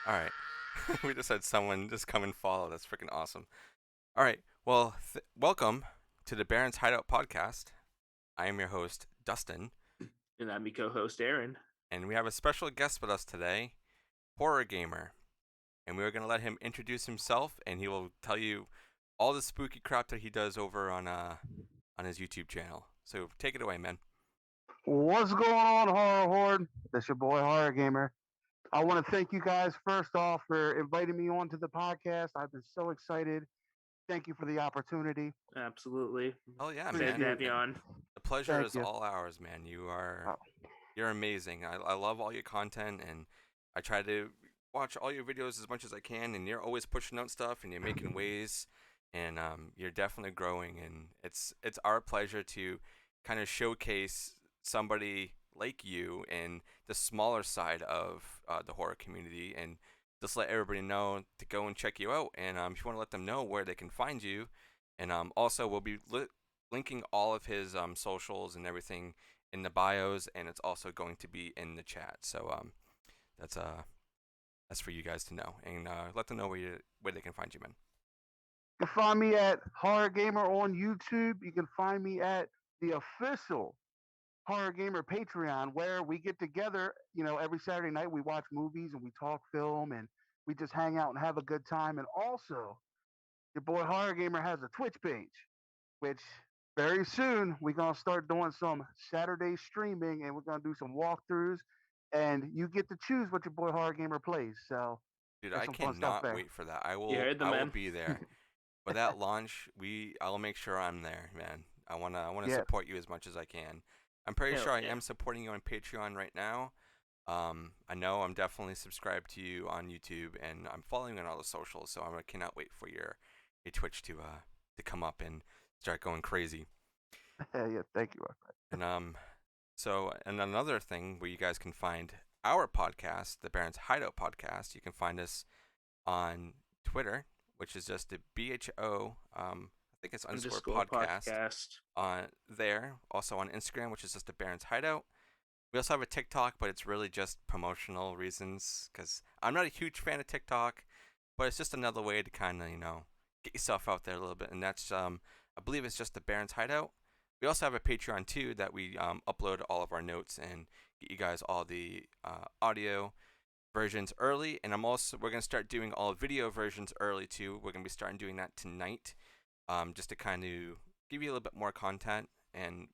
All right. We just had someone just come and follow. That's freaking awesome. All right. Well, welcome to the Baron's Hideout podcast. I am your host, Dustin, And I'm your co-host Aaron. and we have a special guest with us today, Horror Gamer. And we are going to let him introduce himself, and he will tell you all the spooky crap that he does over on his YouTube channel. So take it away, man. What's going on, Horror Horde? That's your boy, Horror Gamer. I want to thank you guys first off for inviting me onto the podcast. I've been so excited. Thank you for the opportunity. Absolutely. Oh yeah, Thank Excited man. to you. have you on. The pleasure Thank is you. all ours, man. Oh, You're amazing. I love all your content, and I try to watch all your videos as much as I can. And you're always pushing out stuff, and you're making waves, and you're definitely growing. And it's our pleasure to kind of showcase somebody like you and the smaller side of the horror community, and just let everybody know to go and check you out. And if you want to let them know where they can find you, and also we'll be linking all of his socials and everything in the bios, and it's also going to be in the chat. So that's that's for you guys to know, and let them know where they can find you, man. you can find me at Horror Gamer on YouTube. You can find me at the official Horror Gamer Patreon, where we get together, every Saturday night. We watch movies and we talk film and we just hang out and have a good time. And also, your boy Horror Gamer has a Twitch page, which very soon we're gonna start doing some Saturday streaming and we're gonna do some walkthroughs. And you get to choose what your boy Horror Gamer plays. So Dude, there's I some fun stuff cannot there. wait for that. You heard the I will man. be there for that launch. I'll make sure I'm there, man. I wanna Yeah, support you as much as I can. I'm pretty Hell sure I yeah. am supporting you on Patreon right now. I know I'm definitely subscribed to you on YouTube, and I'm following you on all the socials. So I cannot wait for your Twitch to come up and start going crazy. yeah. Thank you. And and another thing where you guys can find our podcast, the Baron's Hideout podcast, you can find us on Twitter, which is just the BHO. I think it's underscore Underscore podcast podcast. on there. Also on Instagram, which is just the Baron's Hideout. We also have a TikTok, but it's really just promotional reasons because I'm not a huge fan of TikTok, but it's just another way to kind of get yourself out there a little bit. And that's I believe it's just the Baron's Hideout. We also have a Patreon too that we upload all of our notes and get you guys all the audio versions early. And we're gonna start doing all video versions early too. We're gonna be starting doing that tonight, just to kind of give you a little bit more content. And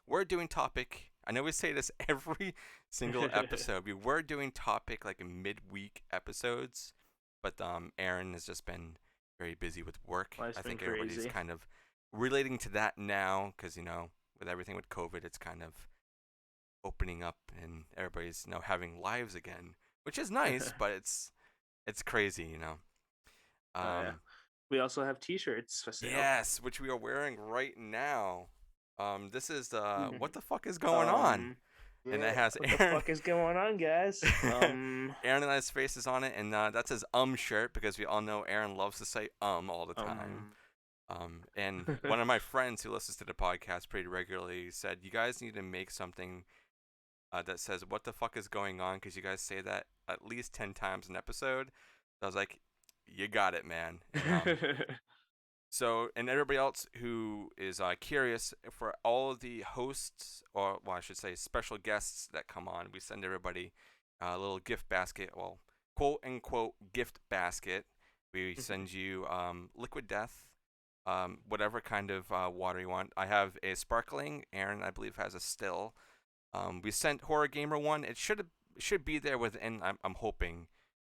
we're doing topic. I know we say this every single episode. We were doing topic like in midweek episodes, but Aaron has just been very busy with work. Life's I been think everybody's crazy. kind of relating to that now because with everything with COVID, it's kind of opening up and everybody's having lives again, which is nice, but it's crazy. Oh yeah. Um, We also have T-shirts for sale. yes, which we are wearing right now. This is what the fuck is going on? um, And that Yeah. has what the Aaron. fuck is going on, guys? Aaron and I's faces on it, and that's his shirt because we all know Aaron loves to say all the time. Um, And one of my friends who listens to the podcast pretty regularly said, "You guys need to make something that says what the fuck is going on because you guys say that at least 10 times an episode." So I was like, "You got it, man." And so, and everybody else who is curious, for all of the hosts, or well, I should say special guests that come on, we send everybody a little gift basket, well, quote unquote gift basket. We send you liquid death, whatever kind of water you want. I have a sparkling. Aaron, I believe, has a still. We sent Horror Gamer one. It should be there within. I'm hoping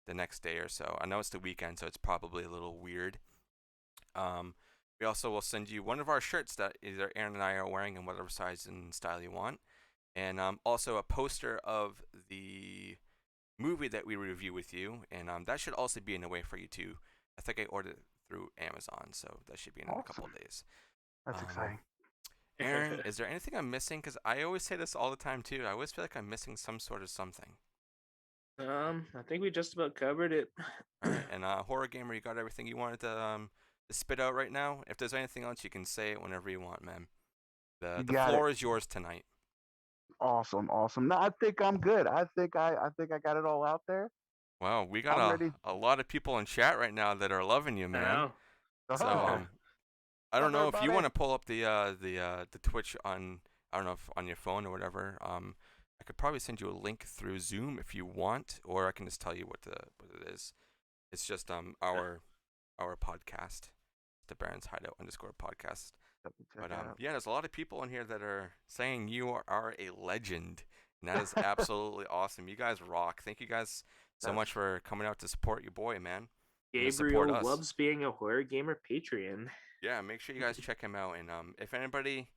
the next day or so. I know it's the weekend, so it's probably a little weird. Um, we also will send you one of our shirts that either Aaron and I are wearing in whatever size and style you want, and also a poster of the movie that we review with you, and that should also be in a way for you too. I think I ordered it through Amazon, so that should be in a couple Awesome. of days. That's Um, exciting. Aaron, is there anything I'm missing? Because I always say this all the time too. I always feel like I'm missing some sort of something. I think we just about covered it. All right, and Horror Gamer, you got everything you wanted to spit out right now. If there's anything else, you can say it whenever you want, man. The You the got it. floor is yours tonight. Awesome. No, I think I'm good. I think I got it all out there. Wow, we I'm got ready. a lot of people in chat right now that are loving you, I man. know. So Oh, I don't what's up, know if you everybody? want to pull up the Twitch on, I don't know if on your phone or whatever. I could probably send you a link through Zoom if you want, or I can just tell you what it is. It's just our podcast, the Baron's Hideout _podcast. Check But it out. yeah, there's a lot of people in here that are saying you are a legend, and that is absolutely awesome. You guys rock. Thank you guys so much for coming out to support your boy, man, and to support Gabriel us. loves being a horror gamer Patreon. Yeah, make sure you guys check him out. And if anybody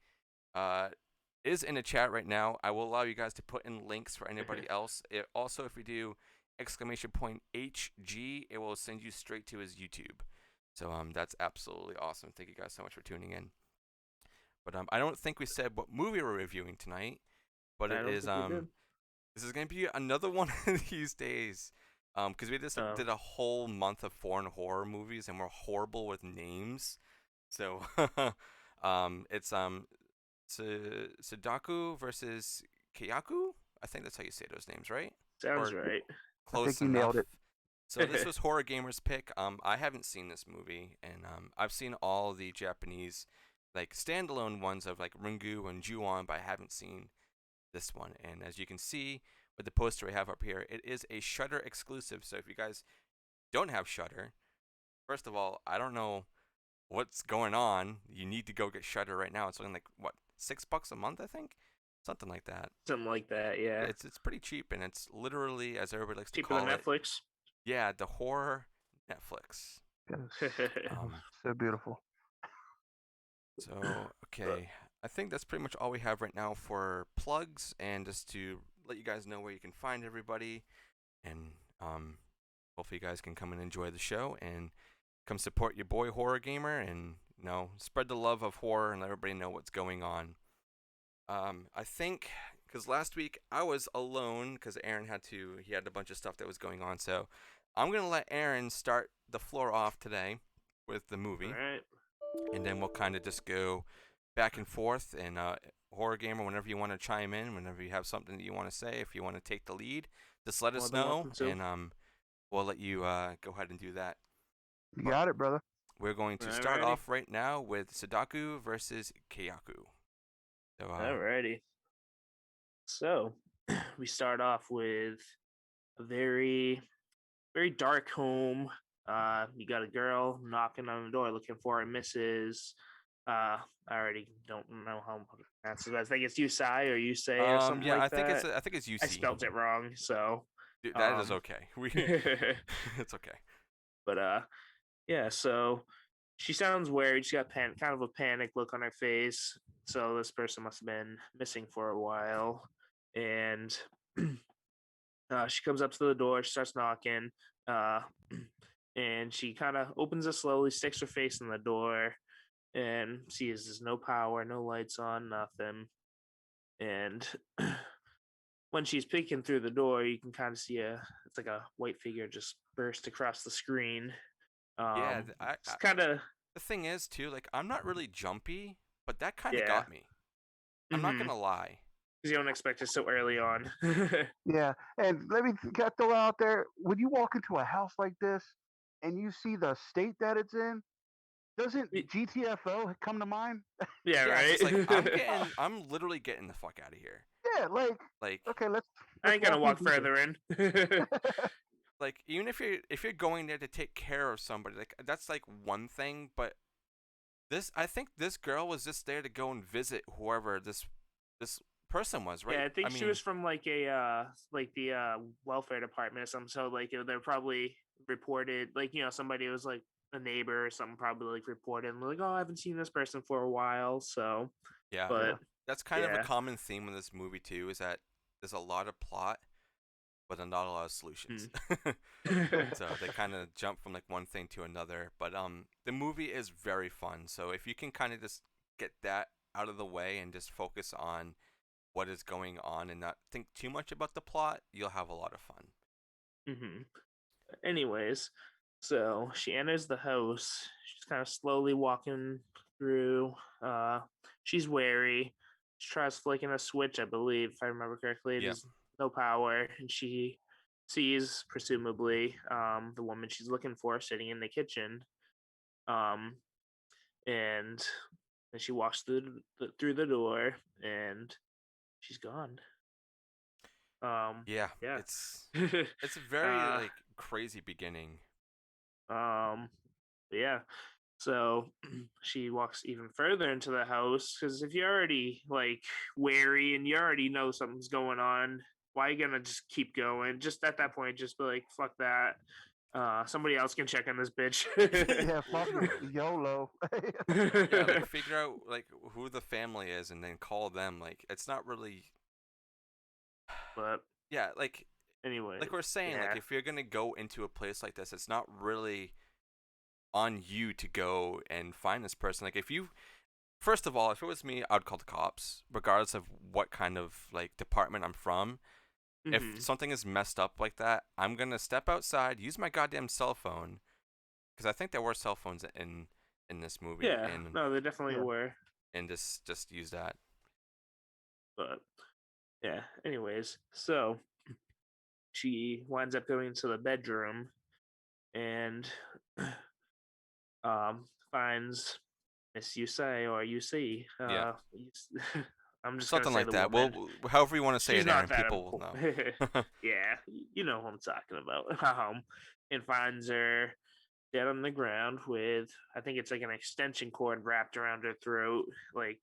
is in the chat right now, I will allow you guys to put in links for anybody else. Also, if you do !HG, it will send you straight to his YouTube. So that's absolutely awesome. Thank you guys so much for tuning in. But I don't think we said what movie we're reviewing tonight. But it is this is gonna be another one of these days. Because we just did a whole month of foreign horror movies and we're horrible with names. So it's Sadako versus Kayako. I think that's how you say those names, right? Sounds Or right. close I think you enough. nailed it. So this was H0rr0rGamer's pick. I haven't seen this movie, and I've seen all the Japanese like standalone ones of like Ringu and Ju-on, but I haven't seen this one. And as you can see with the poster we have up here, it is a H0rr exclusive. So if you guys don't have H0rr, first of all, I don't know what's going on. You need to go get H0rr right now. It's only like what, $6 a month, I think, something like that. Something like that, yeah. It's pretty cheap, and it's literally, as everybody likes to Cheaper call than it, Netflix. yeah, the horror Netflix. So beautiful. So okay, I think that's pretty much all we have right now for plugs, and just to let you guys know where you can find everybody, and hopefully you guys can come and enjoy the show and come support your boy H0rr0rGamer, and spread the love of horror and let everybody know what's going on. I think because last week I was alone because Aaron he had a bunch of stuff that was going on, so I'm gonna let Aaron start the floor off today with the movie. All right. And then we'll kind of just go back and forth. And H0rr0rGamer, whenever you want to chime in, whenever you have something that you want to say, if you want to take the lead, just let us know, and we'll let you go ahead and do that. You got it, brother. We're going to start off right now with Sadako versus Kayako. So, alrighty. So we start off with a very, very dark home. You got a girl knocking on the door looking for a Mrs. I already don't know how to pronounce it. I think it's Yusai or Yusei or something like that. Yeah, I think it's Yusei. I spelled it wrong, so dude, that is okay. It's okay. But yeah. So she sounds worried. She got kind of a panic look on her face. So this person must have been missing for a while, and she comes up to the door. She starts knocking. And she kind of opens it slowly, sticks her face in the door, and sees there's no power, no lights on, nothing. And when she's peeking through the door, you can kind of see it's like a white figure just burst across the screen. Yeah, it's kind of. The thing is too, like I'm not really jumpy, but that kind of got me. I'm not gonna lie. Because you don't expect it so early on. Yeah, and let me throw out there: when you walk into a house like this and you see the state that it's in, doesn't GTFO come to mind? Yeah, right. It's like I'm literally getting the fuck out of here. Yeah, like okay, let's I ain't gonna walk further in. Like even if you're going there to take care of somebody, like that's like one thing, but I think this girl was just there to go and visit whoever this person was, right? Yeah, I think she was from like the welfare department or something. So like they're probably reported, like somebody was like a neighbor or something, probably like reported and like, oh, I haven't seen this person for a while. So yeah, but that's kind of a common theme in this movie too, is that there's a lot of plot but not a lot of solutions. So they kind of jump from like one thing to another. But the movie is very fun. So if you can kind of just get that out of the way and just focus on what is going on and not think too much about the plot, you'll have a lot of fun. Anyways, so she enters the house. She's kind of slowly walking through. She's wary. She tries flicking a switch, I believe, if I remember correctly. There's no power, and she sees presumably the woman she's looking for sitting in the kitchen, um, and then she walks through the door, and she's gone. Yeah, Yeah. it's a very uh, like crazy beginning. yeah. So she walks even further into the house because if you're already like wary and you already know something's going on, why are you gonna just keep going? Just at that point, just be like, fuck that. Somebody else can check on this bitch. Yeah, fuck it, YOLO. Yeah, like figure out like who the family is and then call them. Like it's not really. But Yeah, like anyway, we're saying, like yeah. if you're gonna go into a place like this, it's not really on you to go and find this person. Like if you, first of all, if it was me, I'd call the cops, regardless of what kind of like department I'm from. If Hmm. something is messed up like that, I'm gonna step outside, use my goddamn cell phone, because I think there were cell phones in this movie, Yeah, no, they definitely Yeah. were. and just use that. But yeah, anyways, so she winds up going to the bedroom and finds Miss Yusei or UC. Yeah, I'm just gonna something say like the that. woman. Well, however you want to say She's it, not Aaron, that people will important. know. Yeah, you know who I'm talking about. And finds her dead on the ground with, I think it's like an extension cord wrapped around her throat. Like,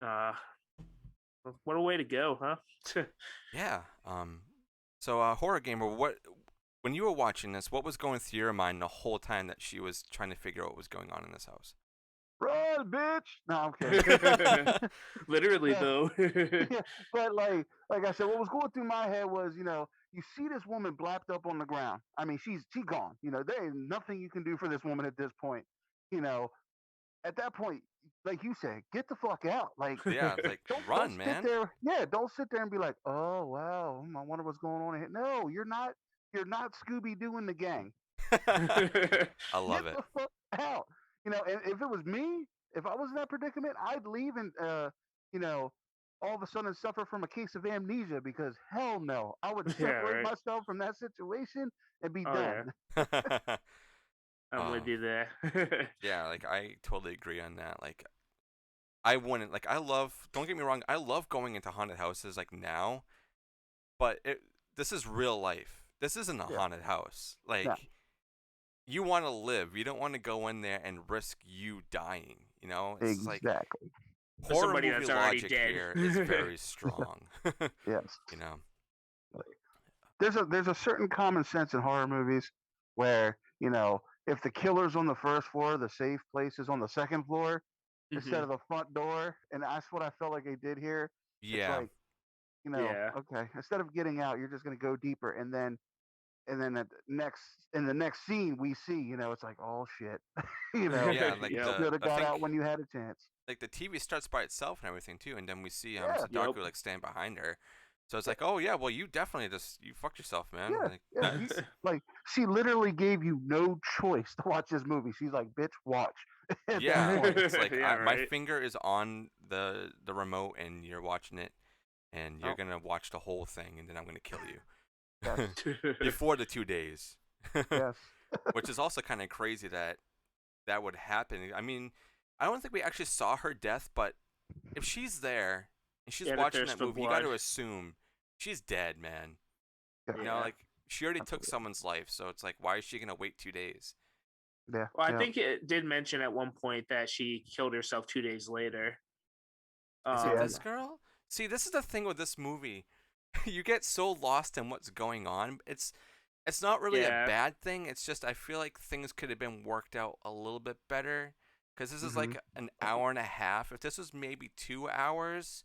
uh, what a way to go, huh? Yeah. So, horror gamer, what when you were watching this, what was going through your mind the whole time that she was trying to figure out what was going on in this house? Run, bitch. No, I'm kidding. Literally, But, though. yeah, but like I said, what was going through my head was, you see this woman blapped up on the ground. I mean, she's gone. There is nothing you can do for this woman at this point. You know, at that point, like you said, get the fuck out. Like, Yeah, like don't run, sit man. there. Yeah, don't sit there and be like, oh wow, I wonder what's going on here. No, you're not. You're not Scooby Doo in the gang. I Get love it. the fuck out. And if it was me, if I was in that predicament, I'd leave and you know, all of a sudden suffer from a case of amnesia because hell no, I would Yeah, separate right. myself from that situation and be Oh yeah, done. I'm with um, you there. yeah, like I totally agree on that. Like I wouldn't like I love. Don't get me wrong. I love going into haunted houses like now, but this is real life. This isn't a Yeah, haunted house. yeah, Like you want to live. You don't want to go in there and risk you dying. You know, it's just like exactly. For horror somebody movie that's already logic dead. here is very strong. Yes. You know. There's a certain common sense in horror movies where if the killer's on the first floor, the safe place is on the second floor instead Hmm. of the front door, and that's what I felt like they did here. It's Yeah. like Yeah. okay, instead of getting out, you're just gonna go deeper, and then in the next scene we see, it's like, oh shit, Yeah. Like you Yep. should have I got out think when you had a chance. like the TV starts by itself and everything too, and then we see Yeah, Yep. Sadako like stand behind her. So it's like, oh yeah, well you definitely you fucked yourself, man. yeah, Like yeah. that's Like she literally gave you no choice to watch this movie. She's like, bitch, watch at that yeah. point. It's like Yeah. my Right. finger is on the remote and you're watching it, and you're Oh, gonna watch the whole thing, and then I'm gonna kill yes, you before the 2 days. yes, Which is also kind of crazy that that would happen. I mean, I don't think we actually saw her death, but if she's there and She she's had a watching thirst that for movie, you got blood. to assume she's dead, man. yeah, You know, Yeah. like she already took absolutely. someone's life, so it's like, why is she gonna wait 2 days? Yeah, Well, I yeah, think it did mention at one point that she killed herself 2 days later. Is it yeah, this Um. girl? See, this is the thing with this movie. You get so lost in what's going on. It's not really a Yeah. bad thing. It's just I feel like things could have been worked out a little bit better because this is mm-hmm. like an hour and a half. If this was maybe 2 hours,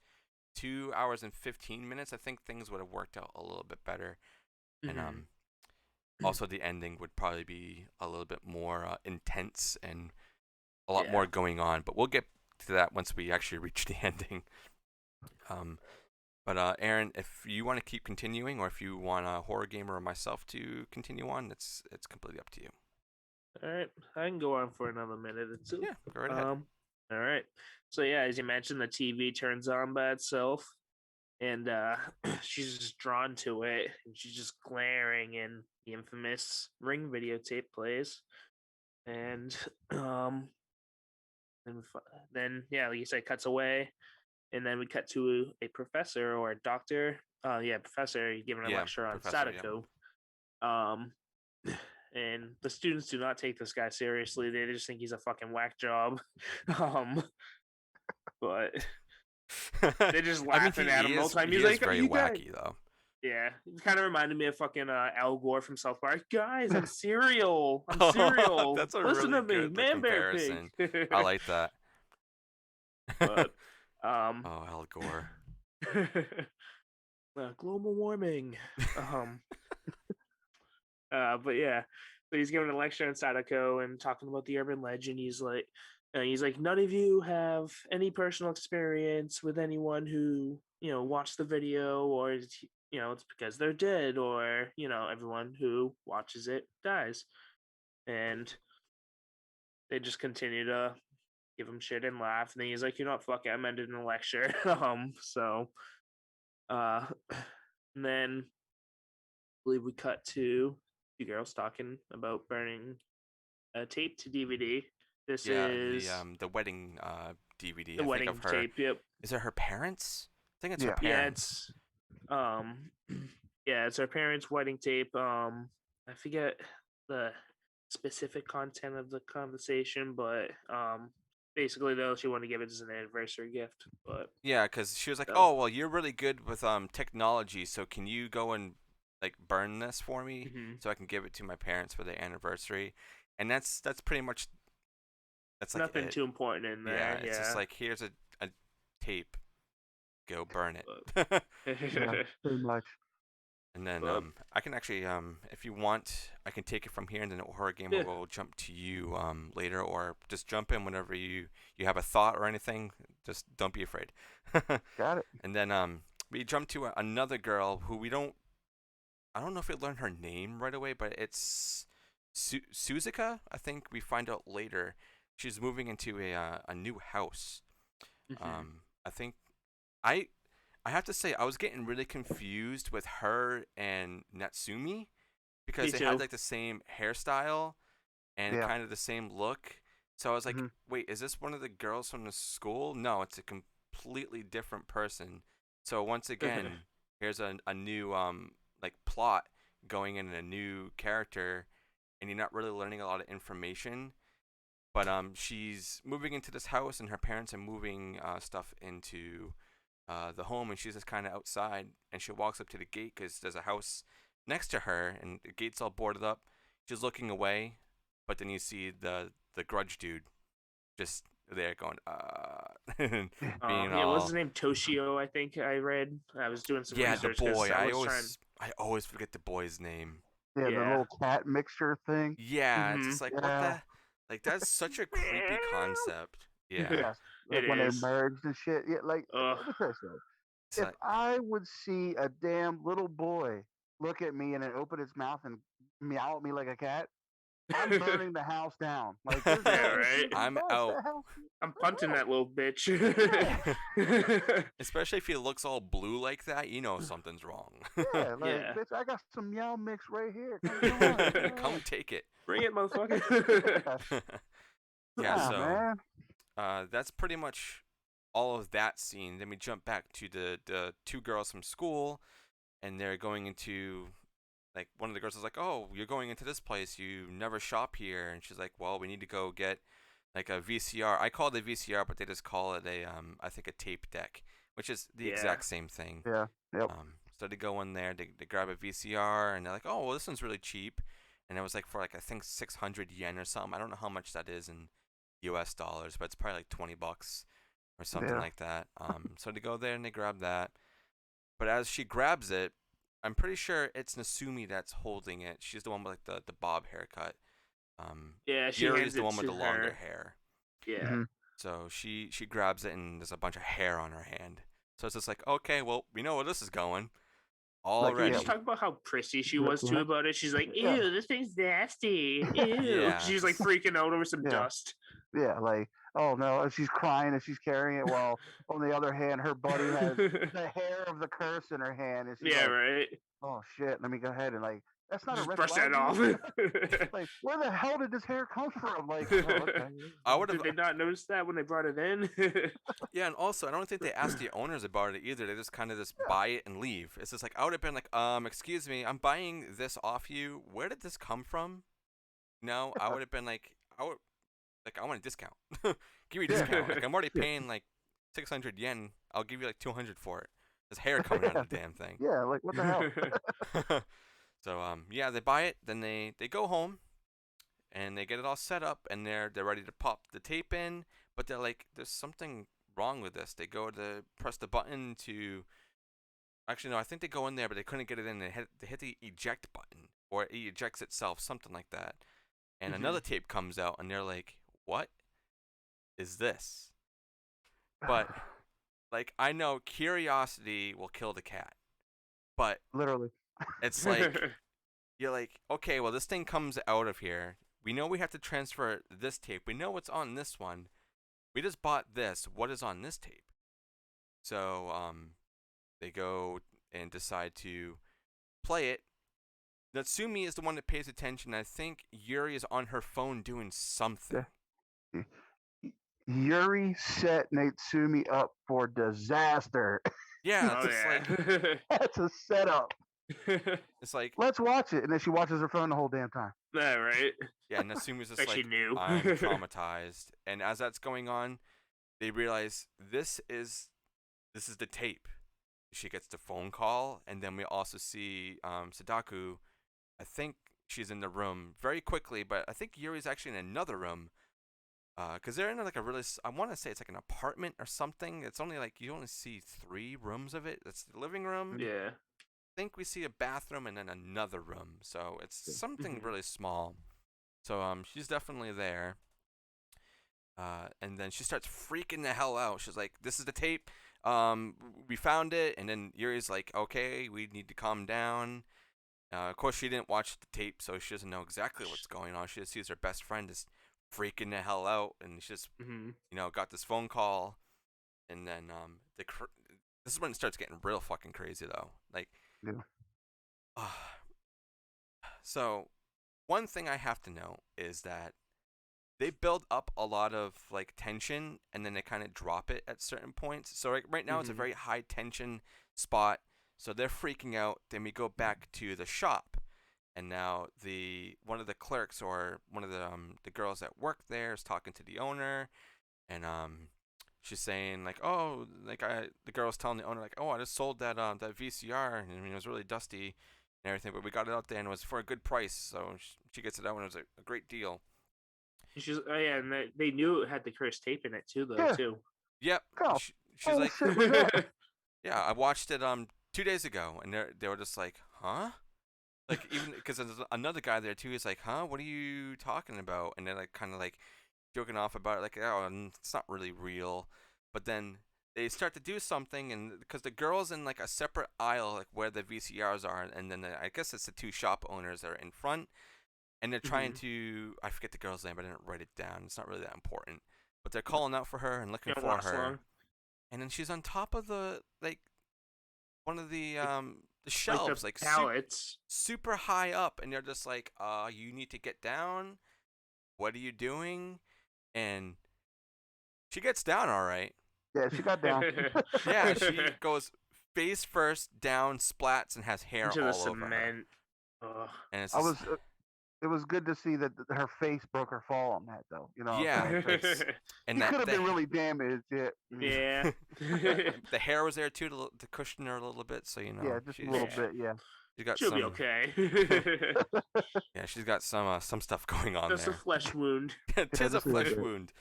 2 hours and 15 minutes, I think things would have worked out a little bit better. And Hmm. also the ending would probably be a little bit more intense and a lot Yeah. more going on. But we'll get to that once we actually reach the ending. Um, but Aaron, if you want to keep continuing, or if you want a horror gamer or myself to continue on, it's completely up to you. All right. I can go on for another minute or two. Yeah, go right ahead. All right. So yeah, as you mentioned, the TV turns on by itself, and she's just drawn to it, and she's just glaring, and the infamous Ring videotape plays, and um, then yeah, like you said, cuts away, and then we cut to a professor or a doctor. Professor giving a Yeah, lecture on professor, yeah. Sadako. And the students do not take this guy seriously. They just think he's a fucking whack job. But they're just laughing at him the whole time. He's he like, is very "You guys-" wacky though. Yeah, it kind of reminded me of fucking Al Gore from South Park. Guys, I'm cereal. I'm Oh, cereal. that's a Listen really to me, good man, bear comparison. pig. I like that. But Oh, Al Gore. global warming. But yeah, so he's giving a lecture on Sadako and talking about the urban legend. He's like, none of you have any personal experience with anyone who watched the video, or it's because they're dead, or everyone who watches it dies. And they just continue to give him shit and laugh. And then he's like, "You know what? Fuck it, I'm ending the lecture." And then I believe we cut to two girls talking about burning a tape to DVD. This is the wedding DVD. the I wedding think of her. tape. Yep. Is it her parents? I think it's her Yeah. parents. Yeah, it's her parents' wedding tape. I forget the specific content of the conversation, but basically though, she wanted to give it as an anniversary gift. But Yeah, because she was like, So- "Oh, well, you're really good with technology, so can you go and like burn this for me Mhm. so I can give it to my parents for their anniversary?" And that's pretty much that's like nothing it. too important in there. Yeah, it's just like, here's a tape, go burn it. Yeah, pretty much. And then But- I can actually if you want, I can take it from here, and then Horror Gamer Yeah. will jump to you later, or just jump in whenever you have a thought or anything. Just don't be afraid. Got it. And then we jump to another girl who I don't know if we learn her name right away, but it's Suzuka. I think we find out later. She's moving into a new house. Mhm. I think I have to say I was getting really confused with her and Natsumi because Me they too. had like the same hairstyle and Yeah. kind of the same look. So I was like, Mhm. wait, is this one of the girls from the school? No, it's a completely different person. So once again, here's a new like plot going in a new character, and you're not really learning a lot of information. But she's moving into this house, and her parents are moving stuff into the home, and she's just kind of outside, and she walks up to the gate because there's a house next to her, and the gate's all boarded up. She's looking away, but then you see the grudge dude just there going being yeah, all, what's his name? Toshio, I think I read. I was doing some yeah, research. the 'cause boy. I was I always forget the boy's name. Yeah, the Yeah. little cat mixture thing. Yeah, it's just like, what Yeah. the, like, that's such a creepy concept. Yeah. Yes. Like It when is. they merged and shit. Yeah, like Ugh. let me tell you something. It's If like, I would see a damn little boy look at me and then open his mouth and meow at me like a cat, I'm burning the house down. Like, there's no Yeah, if you right. can I'm bust out. that house, I'm punting that little bitch. especially if he looks all blue like that, you know something's wrong. yeah, like Yeah. bitch, I got some meow mix right here. Come on, Come take it. Bring it, motherfucker. Yeah, Nah, so man. that's pretty much all of that scene. Then we jump back to the two girls from school, and they're going into, like, one of the girls is like, "Oh, you're going into this place. You never shop here." And she's like, "Well, we need to go get like a VCR." I call it a VCR, but they just call it I think a tape deck, which is the Yeah. exact same thing. Yeah. Yep. So they go in there, they grab a VCR, and they're like, "Oh, well, this one's really cheap," and it was like for like I think 600 yen or something. I don't know how much that is in U.S. dollars, but it's probably like $20 or something Yeah. like that. So they go there and they grab that, but as she grabs it, I'm pretty sure it's Nasumi that's holding it. She's the one with like the bob haircut. Yeah, she Yuri's hands the it one with to the longer her. hair. Yeah. Mhm. So she grabs it, and there's a bunch of hair on her hand. So it's just like, okay, well, we know where this is going already. Just talk about how prissy she was too Yeah. about it. She's like, "Ew, Yeah. this thing's nasty. Ew." Yeah. She's like freaking out over some Yeah. dust. Yeah, like, oh no, and she's crying and she's carrying it while on the other hand, her buddy has the hair of the curse in her hand, and she's Yeah, like, right. oh shit, let me go ahead and like, that's not a Just red brush flag that to off. you. Like, where the hell did this hair come from? Like, oh, okay. I would Did have. they not notice that when they brought it in? Yeah, and also I don't think they asked the owners about it either. They just kind of just Yeah. buy it and leave. It's just like I would have been like, excuse me, I'm buying this off you. Where did this come from? No, I would have been like, I want a discount. Give me a discount. Like I'm already paying like 600 yen. I'll give you like 200 for it. There's hair coming out of the damn thing. Yeah, like what the hell? So yeah, they buy it. Then they go home, and they get it all set up, and they're ready to pop the tape in. But they're like, there's something wrong with this. They go to press the button to. Actually, no, I think they go in there, but they couldn't get it in. They hit the eject button, or it ejects itself, something like that. And another tape comes out, and they're like, what is this? But like, I know curiosity will kill the cat, but Literally. it's like you're like, okay, well, this thing comes out of here. We know we have to transfer this tape. We know what's on this one. We just bought this. What is on this tape? So they go and decide to play it. Natsumi is the one that pays attention. I think Yuri is on her phone doing something. Yeah. Yuri set Natsumi up for disaster. Yeah, Oh, it's yeah. like That's a setup. it's like Let's watch it, and then she watches her phone the whole damn time. Yeah, right. yeah, Natsumi's just Like she like knew. I'm traumatized. And as that's going on, they realize this is the tape. She gets the phone call, and then we also see Sadako. I think she's in the room very quickly, but I think Yuri's actually in another room. Because they're in like a really, I want to say it's like an apartment or something. It's only like, you only see 3 rooms of it. It's the living room. Yeah. I think we see a bathroom and then another room. So it's something Mhm. really small. So she's definitely there. And then she starts freaking the hell out. She's like, this is the tape. We found it. And then Yuri's like, okay, we need to calm down. Of course, she didn't watch the tape, so she doesn't know exactly what's going on. She just sees her best friend is freaking the hell out, and she just, got this phone call. And then this is when it starts getting real fucking crazy, though. Like, Yeah. So one thing I have to know is that they build up a lot of like tension, and then they kind of drop it at certain points. So right now it's a very high tension spot. So they're freaking out. Then we go back to the shop, and now one of the clerks or one of the girls that work there is talking to the owner, and she's saying like, oh, like the girl's telling the owner like, oh, I just sold that VCR, and I mean, it was really dusty and everything, but we got it out there and it was for a good price. So she gets it out and it was a great deal. She's and they knew it had the cursed tape in it too, though. Yeah. Too. Yep. Oh, She's like, shit was that? yeah, I watched it 2 days ago, and they were just like, huh? Like, even because there's another guy there too. He's like, huh? What are you talking about? And they're like, kind of like joking off about it, like, oh, it's not really real. But then they start to do something, and because the girl's in like a separate aisle, like where the VCRs are, and then I guess it's the 2 shop owners that are in front, and they're trying to, I forget the girl's name, but I didn't write it down. It's not really that important. But they're calling out for her and looking for her. Long. And then she's on top of the one of the shelves, like pallets, super high up, and they're just like, you need to get down. What are you doing? And she gets down all right. Yeah, she got down. Yeah, she goes face first down, splats, and has hair into all the cement. over her. And it's it was good to see that her face broke her fall on that, though. You know, yeah, and that could have been really damaged. Yeah, yeah. The hair was there too to cushion her a little bit, so yeah, just a little bit. Yeah, she'll be okay. Yeah, she's got some stuff going on Just there. a flesh wound. Tis a flesh wound.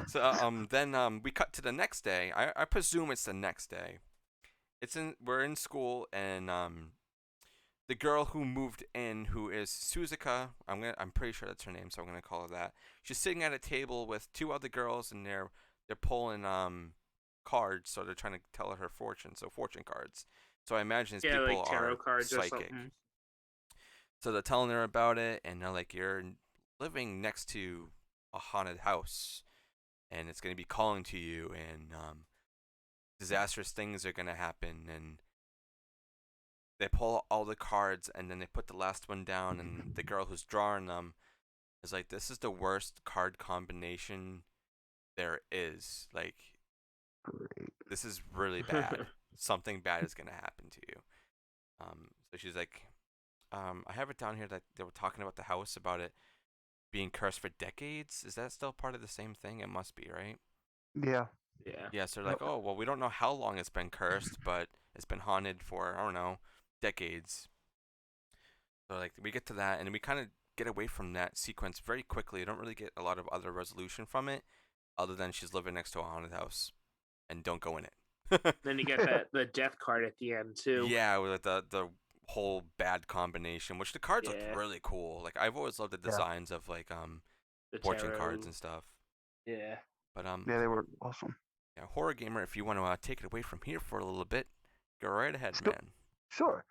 So then we cut to the next day. I presume it's the next day. We're in school, and the girl who moved in, who is Suzuka, I'm pretty sure that's her name, so I'm gonna call her that. She's sitting at a table with 2 other girls, and they're pulling cards, so they're trying to tell her fortune, so fortune cards. So I imagine these people like tarot are cards psychic. or something. So they're telling her about it, and they're like, "You're living next to a haunted house, and it's gonna be calling to you, and disastrous things are gonna happen, and they pull all the cards, and then they put the last one down, and the girl who's drawing them is like, "This is the worst card combination there is. Like, Great. this is really bad. Something bad is gonna happen to you." So she's like, I have it down here that they were talking about the house, about it being cursed for decades. Is that still part of the same thing? It must be, right? Yeah. Yeah. Yeah, so they're like, oh, well, we don't know how long it's been cursed, but it's been haunted for, I don't know, decades. So, like, we get to that, and we kind of get away from that sequence very quickly. You don't really get a lot of other resolution from it, other than she's living next to a haunted house, and don't go in it. Then you get the death card at the end too. Yeah, with the whole bad combination, which the cards Yeah. look really cool. Like, I've always loved the designs of, like, The fortune tarot. cards and stuff. Yeah. But Yeah, they were awesome. yeah, Horror Gamer, if you want to take it away from here for a little bit, go right ahead, Still- man. Sure.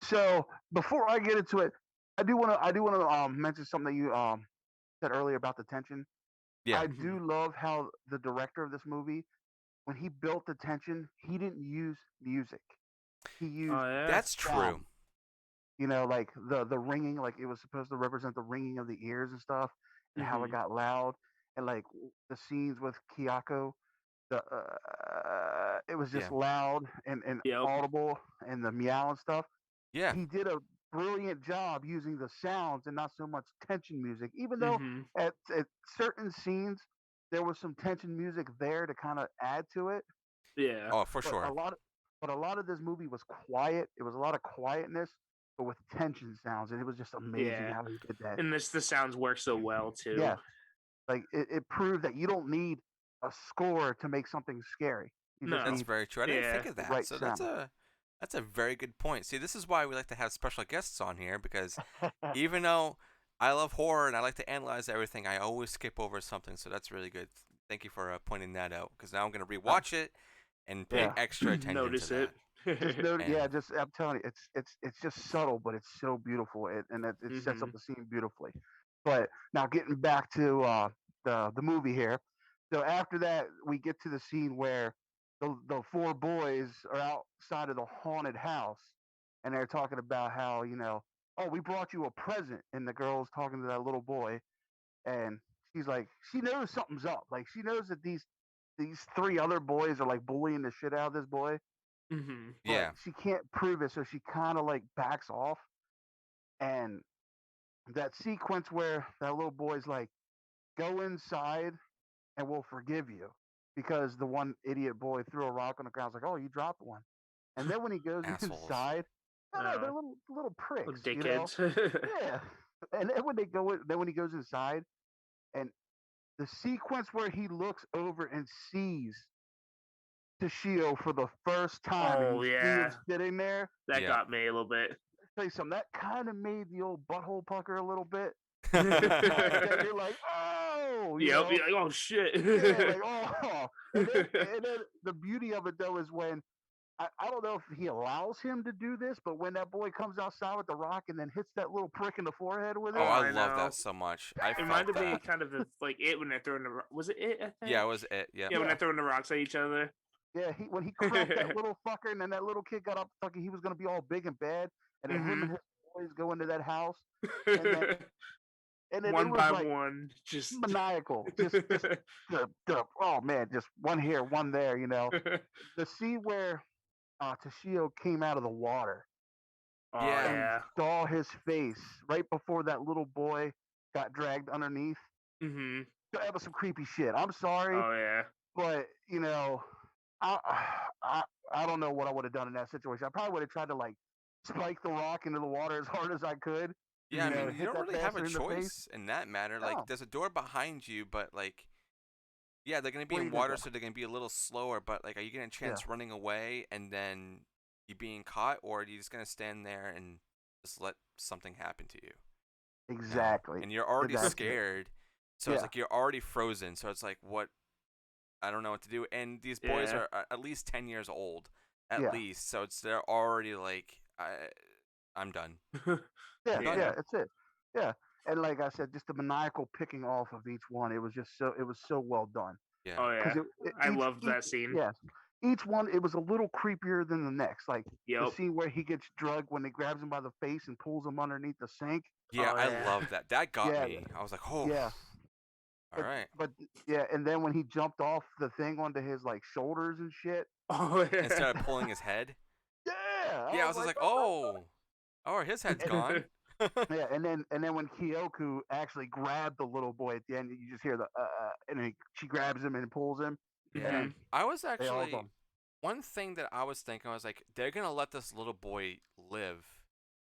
So before I get into it, I do want to mention something that you said earlier about the tension. Yeah. I do love how the director of this movie, when he built the tension, he didn't use music. He used Oh yeah. That's true. sound. You know, like the ringing, like it was supposed to represent the ringing of the ears and stuff, and how it Mhm. got loud, and like the scenes with Kayako, it was just Yeah. loud and Yep. audible, and the meow and stuff. Yeah. He did a brilliant job using the sounds and not so much tension music. Even though Mhm. at certain scenes there was some tension music there to kind of add to it, Yeah. Oh, for but sure. a lot of this movie was quiet. It was a lot of quietness, but with tension sounds, and it was just amazing Yeah. how he did that. And the sounds work so well too. Yeah, like it proved that you don't need a score to make something scary. You just No. That's need very true. I didn't think Yeah. of that. right So sound. that's a very good point. See, this is why we like to have special guests on here, because even though I love horror and I like to analyze everything, I always skip over something. So that's really good. Thank you for pointing that out, because now I'm gonna rewatch it and pay Yeah. extra attention Notice to it. Just note, yeah, And- just I'm telling you, it's just subtle, but it's so beautiful, and it sets up Mhm. the scene beautifully. But now getting back to the movie here, so after that we get to the scene where the four boys are outside of the haunted house, and they're talking about how, oh, we brought you a present, and the girl's talking to that little boy, and she's like, she knows something's up, like she knows that these three other boys are like bullying the shit out of this boy, Mhm. but yeah. she can't prove it, so she kind of like backs off. And that sequence where that little boy's like, "Go inside, and we'll forgive you," because the one idiot boy threw a rock on the ground. It's like, "Oh, you dropped one." And then when he goes Assholes. inside, no, they're Oh. little pricks, Dickheads. Yeah. And then when he goes inside, and the sequence where he looks over and sees Toshio for the first time, Oh, and he yeah. sees sitting there. That Yeah. got me a little bit. Tell you something, that kind of made the old butthole pucker a little bit. Yep. You're like, oh, You're like, oh shit. yeah, like, oh. And then the beauty of it though is when I don't know if he allows him to do this, but when that boy comes outside with the rock and then hits that little prick in the forehead with it, Oh, Oh, I I love know. that so much. I It felt reminded me that. kind of like it when they're throwing the was it I think? Yeah, it was it. Yeah. Yeah, when Yeah. they're throwing the rocks at each other. yeah, when he cracked that little fucker, and then that little kid got up thinking he was gonna be all big and bad, and then him and his boys go into that house, then and then One it was by like one, just maniacal, just oh man, just one here, one there, The scene where Toshio came out of the water oh Yeah. and yeah. saw his face right before that little boy got dragged underneath. Mhm. That was some creepy shit. I'm sorry, Oh yeah. but I, I I don't know what I would have done in that situation. I probably would have tried to like spike the rock into the water as hard as I could. Yeah, I Mhm. mean, you hit don't that really have a bastard in the face. choice in that matter. No. Like, there's a door behind you, but like, yeah, they're gonna be What are in you gonna water, do? so they're gonna be a little slower. But like, are you getting a chance running away and then you being caught, or are you just gonna stand there and just let something happen to you? You know? Exactly. And you're already That's it. scared, so it's Yeah. like you're already frozen. So it's like, what? I don't know what to do. And these boys Yeah. are at least 10 years old, at Yeah. least. So they're already like, I'm done. Yeah, done. yeah, that's it. Yeah. and like I said, just the maniacal picking off of each one. It was so well done. Yeah. Oh yeah, I Each, loved that scene. yeah, each one it was a little creepier than the next. Like the Yep. scene where he gets drugged when they grabs him by the face and pulls him underneath the sink. Yeah, Oh, I yeah. love that. That got Yeah. me. I was like, oh. Yeah. All right. But yeah, and then when he jumped off the thing onto his like shoulders and shit. Oh yeah. Instead of pulling his head. Yeah. Yeah, I was just like, oh, his head's gone. Yeah, and then when Kayako actually grabbed the little boy at the end, you just hear the and then she grabs him and pulls him. Yeah. And I was they all actually gone. one thing that I was thinking, I was like, they're gonna let this little boy live,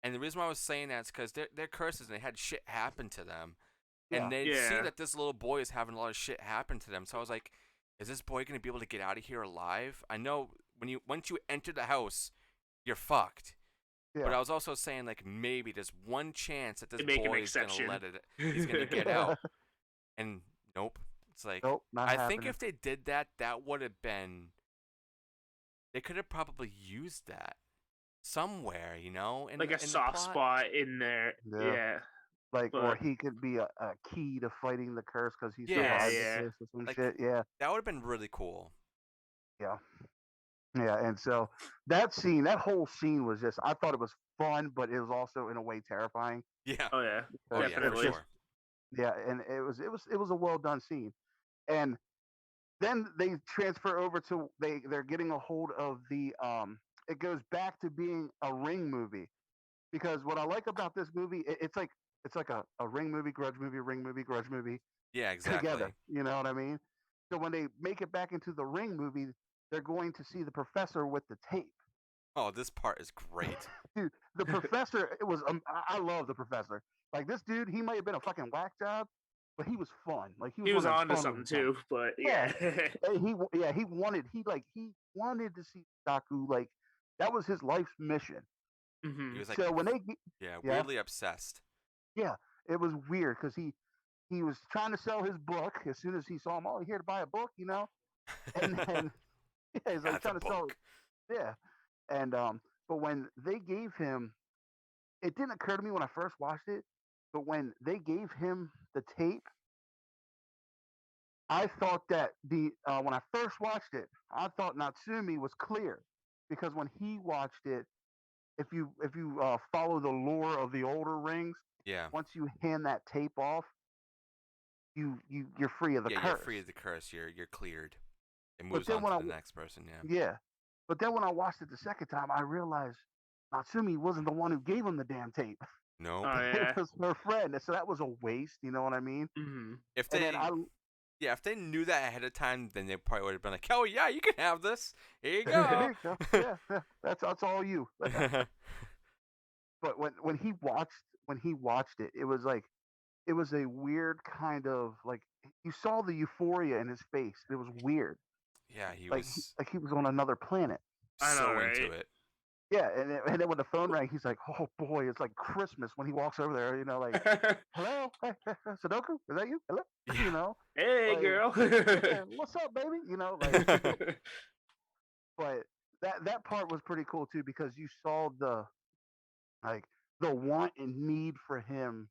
and the reason why I was saying that is because they're curses and they had shit happen to them, Yeah. and they see Yeah. that this little boy is having a lot of shit happen to them. So I was like, is this boy gonna be able to get out of here alive? I know once you enter the house, you're fucked. Yeah. But I was also saying like maybe there's one chance that this They make an boy is gonna exception. let it. He's gonna get out, and nope. It's like Nope, not I happening. think if they did that, that would have been. They could have probably used that somewhere, you know, Like a in the soft plot. spot in there. Yeah. Yeah. Like, or But- he could be a key to fighting the curse because he Yeah, survived yeah. the curse or some Like- shit. Yeah. That would have been really cool. Yeah. Yeah, and so that whole scene was just, I thought it was fun, but it was also in a way terrifying. Yeah. Oh yeah. Oh yeah, for Definitely. sure. Yeah, and it was a well done scene. And then they transfer over to they're getting a hold of the it goes back to being a Ring movie. Because what I like about this movie, it's like a Ring movie, Grudge movie, Ring movie, Grudge movie Yeah, exactly. together. You know what I mean? So when they make it back into the Ring movie, they're going to see the professor with the tape. Oh, this part is great. Dude, the professor, it was I love the professor. Like this dude, he might have been a fucking whack job, but he was fun. Like He was one of on to fun something with him. too, but yeah. And he wanted to see Daku. Like that was his life's mission. Mhm. He was like, So when they yeah, yeah. weirdly obsessed. yeah, it was weird because he was trying to sell his book as soon as he saw him. Oh, you here to buy a book, you know? And then yeah, he's like That's a trying to sell book. it. Yeah. And but when they gave him, it didn't occur to me when I first watched it, but when they gave him the tape, I thought that when I first watched it, I thought Natsumi was clear because when he watched it, if you follow the lore of the older rings, Yeah. once you hand that tape off, you're free of the Yeah, curse. you're free of the curse. You're cleared. It moves then on when to I the w- next person. Yeah. Yeah. But then when I watched it the second time, I realized Natsumi wasn't the one who gave him the damn tape. Nope. Oh yeah. It was her friend. So that was a waste. You know what I mean? Mhm. If And they, then yeah, if they knew that ahead of time, then they probably would have been like, "Oh yeah, you can have this. Here you There go." you go. Yeah, that's all you. But when he watched it, it was like it was a weird kind of like you saw the euphoria in his face. It was weird. Yeah, he Like was he was on another planet. I know, so right? into it. Yeah, and then when the phone rang, he's like, "Oh boy, it's like Christmas." When he walks over there, you know, like, "Hello, hey, Sadako, is that you? Hello," Yeah. you know, Hey like, girl. "Yeah, what's up, baby?" You know, like, but that part was pretty cool too because you saw like the want and need for him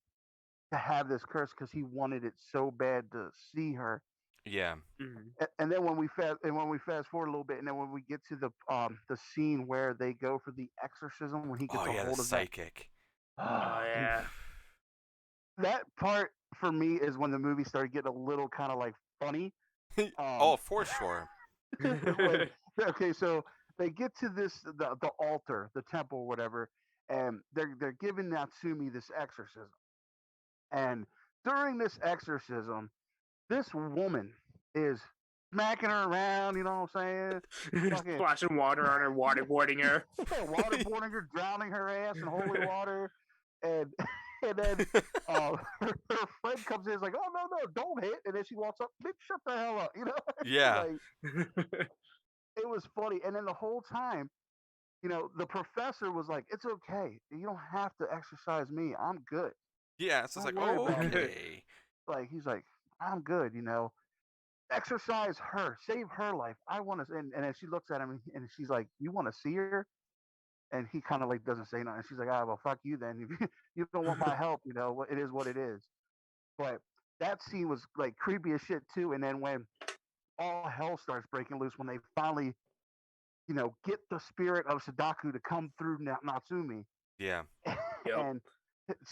to have this curse because he wanted it so bad to see her. Yeah. Mhm. And then when we fast forward a little bit, and then when we get to the scene where they go for the exorcism when he gets Oh a yeah, the hold of psychic. Oh yeah. that part for me is when the movie started getting a little kind of like funny. Oh, for sure. Okay, so they get to the altar, the temple, whatever, and they're giving Natsumi this exorcism. And during this exorcism, this woman is smacking her around, you know what I'm saying? Fucking Splashing water on her, waterboarding her. waterboarding her, drowning her ass in holy water, and and then her friend comes in, is like, "Oh no, don't hit!" And then she walks up, "Bitch, shut the hell up," you know? Yeah. Like, it was funny, and then the whole time, you know, the professor was like, "It's okay, you don't have to exercise me. I'm good." Yeah, it's just like, Don't worry oh, about it. okay. Like he's like, "I'm good," you know. Exercise her, save her life. I want to, and then she looks at him and she's like, "You want to see her?" and he kind of like doesn't say nothing. She's like, ah, well, fuck you then. If you don't want my help, it is what it is. But that scene was like creepy as shit too. And then when all hell starts breaking loose, when they finally, get the spirit of Sadako to come through Natsumi, Yeah. and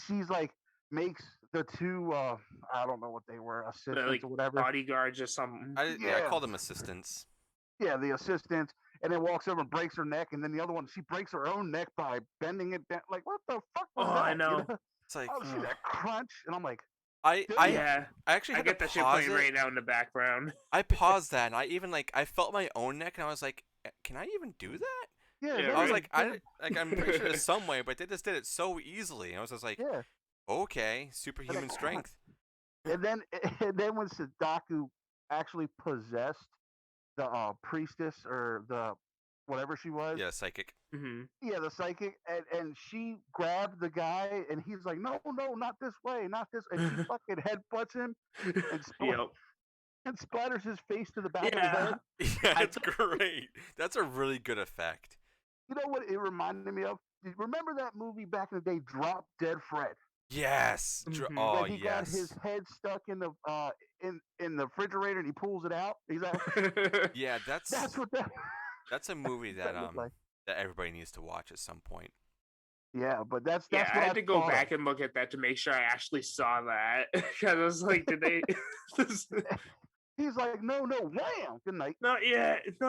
she's like makes the two, I don't know what they were, assistants like or whatever, bodyguards or something. I call them assistants. Yeah, the assistant, and then walks over and breaks her neck, and then the other one, she breaks her own neck by bending it down. Like, what the fuck was that? I know. It's like, I see that crunch, and I'm like, I actually had I get to that shit pause playing it. right now in the background. I paused that, and I even I felt my own neck, and I was like, can I even do that? yeah. I was like, I'm pretty sure there's some way, but they just did it so easily. And I was just like, yeah. okay, superhuman strength. And then when Sadako actually possessed the priestess or the whatever she was. Yeah, psychic. Mm-hmm. Yeah, the psychic, and she grabbed the guy, and he's like, no, not this way, not this, and she fucking headbutts him and splatters his face to the back of his head. Yeah, it's great. That's a really good effect. You know what it reminded me of? Remember that movie back in the day, Drop Dead Fred? Yes. Mm-hmm. Oh, he got his head stuck in the in the refrigerator, and he pulls it out. Exactly. Yeah, That's what that. That's a movie that like. that everybody needs to watch at some point. Yeah, but that's I what had to go back of. and look at that to make sure I actually saw that, because I was like, did they? He's like, no, wham! Good night. Not yet. It's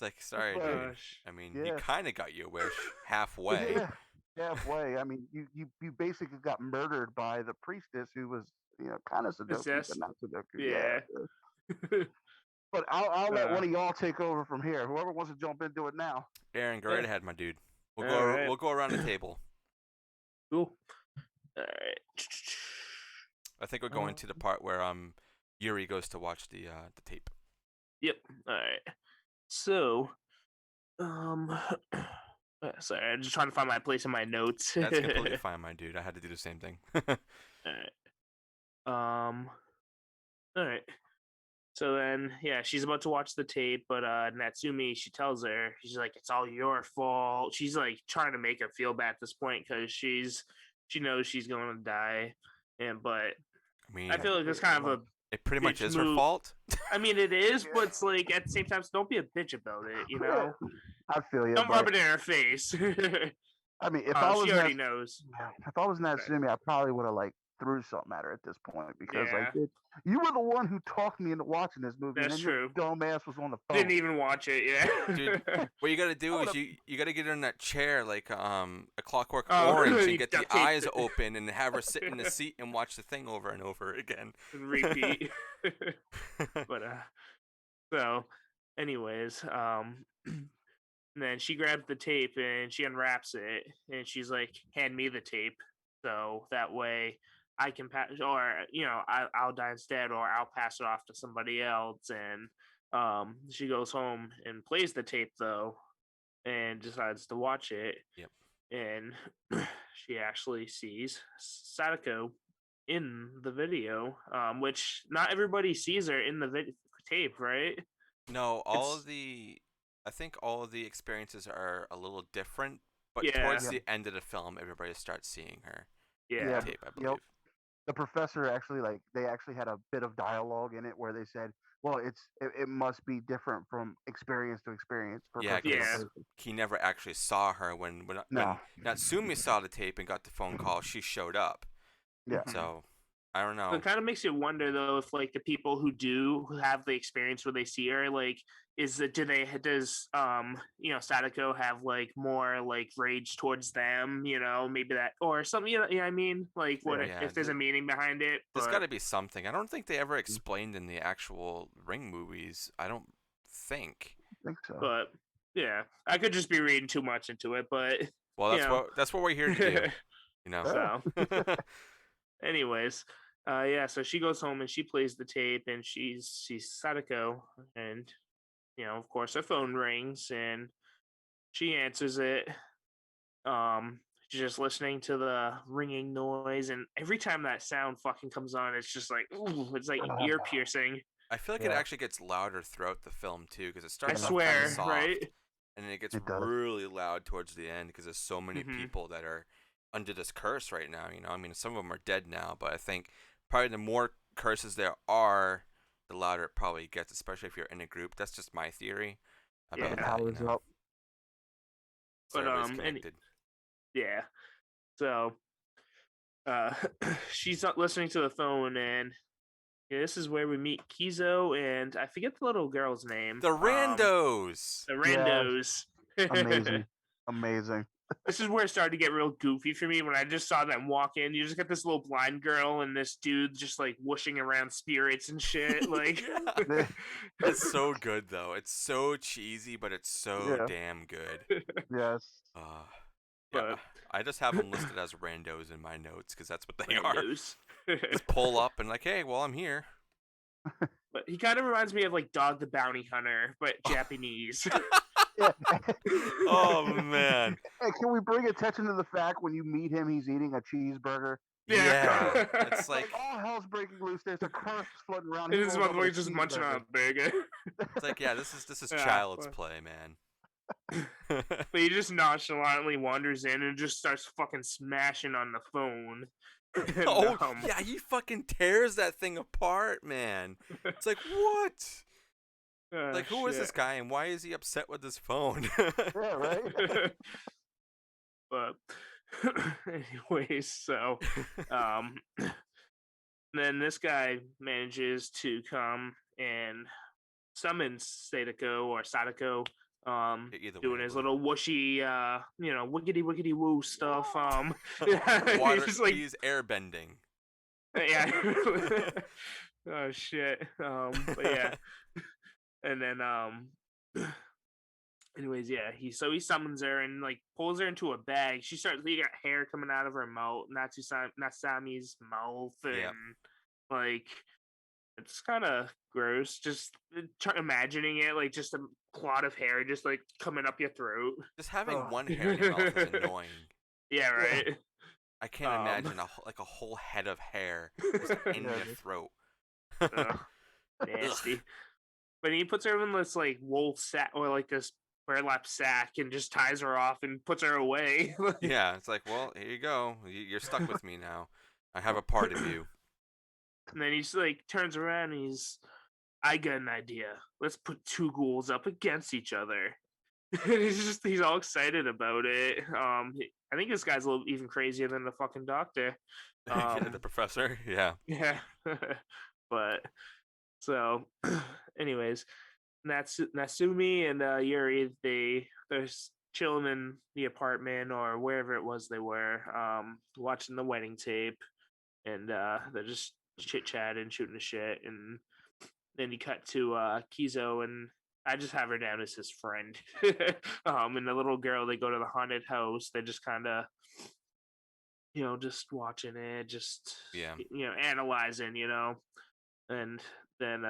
like, sorry, dude. I mean, you kind of got your wish halfway. Yeah, halfway. I mean, you basically got murdered by the priestess who was, kind of Sadako, but not Sadako. Yeah. But I'll let one of y'all take over from here. Whoever wants to jump into it now. Aaron, go right ahead, my dude. We'll go around the table. Cool. All right. I think we're going to the part where Yuri goes to watch the tape. Yep. All right. So, sorry, I'm just trying to find my place in my notes. That's completely fine, my dude. I had to do the same thing. All right. All right. So then, she's about to watch the tape, but Natsumi, she tells her, she's like, "It's all your fault." She's like trying to make her feel bad at this point because she knows she's going to die, but I mean, I feel like it's kind of it pretty much is her move. fault. I mean, it is, but it's like at the same time, don't be a bitch about it, I feel you. Don't rub it in her face. I mean, if I was she already knows. If I was Natsumi, I probably would have threw something at her at this point because you were the one who talked me into watching this movie. That's and then true. Your dumbass was on the phone. Didn't even watch it. Yeah. Dude, what you gotta do is you gotta get her in that chair like a Clockwork Orange and get the eyes open and have her sit in the seat and watch the thing over and over again. And repeat. But so, anyways, and then she grabs the tape and she unwraps it and she's like, "Hand me the tape, so that way I can pass, or I'll die instead, or I'll pass it off to somebody else." And she goes home and plays the tape though, and decides to watch it. Yep. And she actually sees Sadako in the video, which not everybody sees her in the tape, right? No, I think all of the experiences are a little different, but Yeah. towards the end of the film, everybody starts seeing her. Yeah. Tape, I believe. The professor actually they actually had a bit of dialogue in it where they said, well, it must be different from experience to experience. Yeah, because he never actually saw her when Natsumi saw the tape and got the phone call. She showed up. Yeah. So I don't know. It kind of makes you wonder though if like the people who have the experience where they see her, like, does Sadako have like more like rage towards them, maybe that or something, I mean, like what if there's a meaning behind it? There's got to be something. I don't think they ever explained in the actual Ring movies. I don't think. I think so. But yeah, I could just be reading too much into it, but that's what we're here to do. So anyways, so she goes home and she plays the tape and she's Sadako, and of course her phone rings and she answers it. She's just listening to the ringing noise, and every time that sound fucking comes on, it's just like, ooh, it's like ear piercing. I feel like it actually gets louder throughout the film too, because it starts. I swear, off soft, right? and then it gets It does. really loud towards the end because there's so many Mhm. people that are under this curse right now. You know, I mean, some of them are dead now, but I think probably the more curses there are, the louder it probably gets, especially if you're in a group. That's just my theory about Yeah. that. Powers You know, up. so But everybody's and connected. yeah, so she's not listening to the phone, and this is where we meet Kizo, and I forget the little girl's name. The randos. The Yes. randos. Amazing. Amazing. This is where it started to get real goofy for me when I just saw them walk in. You just got this little blind girl and this dude just like whooshing around spirits and shit. Like, Yeah. It's so good though. It's so cheesy, but it's so Yeah. damn good. Yes. Yeah, But- I just have them listed as randos in my notes because that's what they are. randos. Just pull up and like, hey, well, I'm here. But he kind of reminds me of like Dog the Bounty Hunter, but Japanese. Yeah. Oh man. Hey, can we bring attention to the fact when you meet him, he's eating a cheeseburger? Yeah. It's Like like all hell's breaking loose. There's a curse floating around. And He this rolls up with motherfucker's just munching on a cheeseburger. burger. it's like yeah, this is Yeah, child's but- play, man. But he just nonchalantly wanders in and just starts fucking smashing on the phone. And, Oh yeah, he fucking tears that thing apart, man. It's like what? Like who is this guy and why is he upset with his phone? Yeah, right. But anyways, so then this guy manages to come and summon Sadako or Sadako, Either doing way, his bro. little whooshy, wiggity wiggity woo stuff. Water, he's like, he's airbending. yeah. Oh shit. But yeah. And then anyways, yeah, he summons her and like pulls her into a bag. She got hair coming out of her mouth, Natsami's mouth, and Yep. like it's kind of gross. Just imagining it, like just a clot of hair just like coming up your throat. Just having Ugh. one hair in your mouth is annoying. Yeah, right. I can't imagine a whole head of hair just in Yeah, your dude. throat. Ugh, nasty. But he puts her in this like wool sack or like this burlap sack and just ties her off and puts her away. Yeah, it's like, well, here you go. You're stuck with me now. I have a part of you. And then he's like turns around and I got an idea. Let's put two ghouls up against each other. And he's all excited about it. I think this guy's a little even crazier than the fucking doctor. Yeah, the professor. Yeah. Yeah. But so anyways, Natsumi and Yuri, they're chilling in the apartment or wherever it was they were, watching the wedding tape, and they're just chit chatting, shooting the shit, and then you cut to Kizo, and I just have her down as his friend. And the little girl, they go to the haunted house. They're just kind of, just watching it, just Yeah. analyzing, and then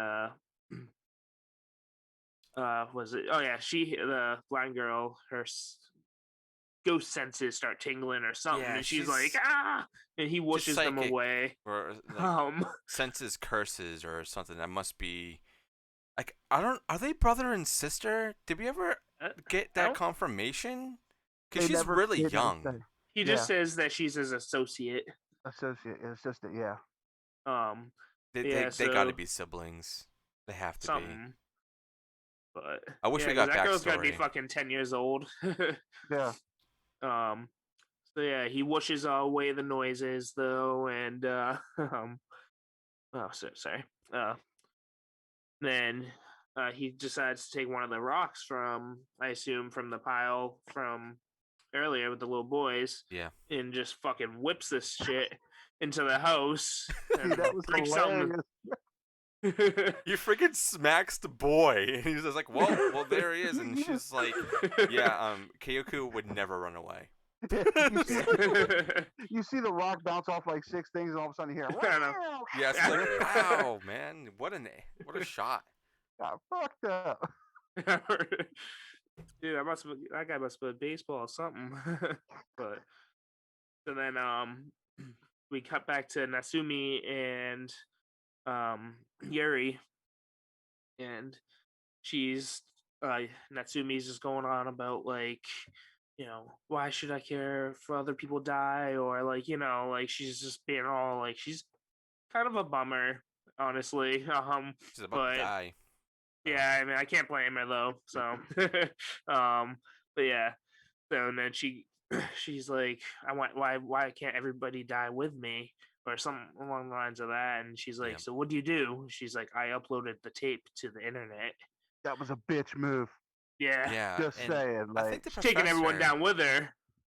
was it? Oh yeah, the blind girl, her ghost senses start tingling or something, Yeah, and she's she's like, ah, and he whooshes them psychic. away. Or like, senses curses or something. That must be like are they brother and sister? Did we ever get that confirmation? Because They she's never really did young. say. He just says that she's his associate. Assistant, yeah. They Yeah, got to so be siblings. They have to be. something. But I wish yeah, we 'cause got that girl's gotta be backstory. fucking 10 years old. Yeah. So yeah, he whooshes away the noises though, and sorry. Then he decides to take one of the rocks from, I assume, from the pile from earlier with the little boys. Yeah. And just fucking whips this shit into the house. And Dude, that was breaks something. You freaking smacks the boy, and he's just like, well, there he is, and she's like, yeah, Kayako would never run away. You see the rock bounce off like 6 things, and all of a sudden you hear, I know. "Wow!" Yeah, it's like, wow, man, what a shot. Got fucked up. Dude, that guy must have been baseball or something. But so then we cut back to Natsumi and Yuri, and she's Natsumi's just going on about like, why should I care if other people die, or like, like she's just being all like she's kind of a bummer, honestly. She's about to But die. yeah, I mean, I can't blame her though. So, but yeah. So and then she's like, I want why can't everybody die with me, or something along the lines of that. And she's like, Yeah. so what do you do? She's like, I uploaded the tape to the internet. That was a bitch move. Yeah, Yeah, Just and saying, I like, think the she's taking everyone professor. down with her.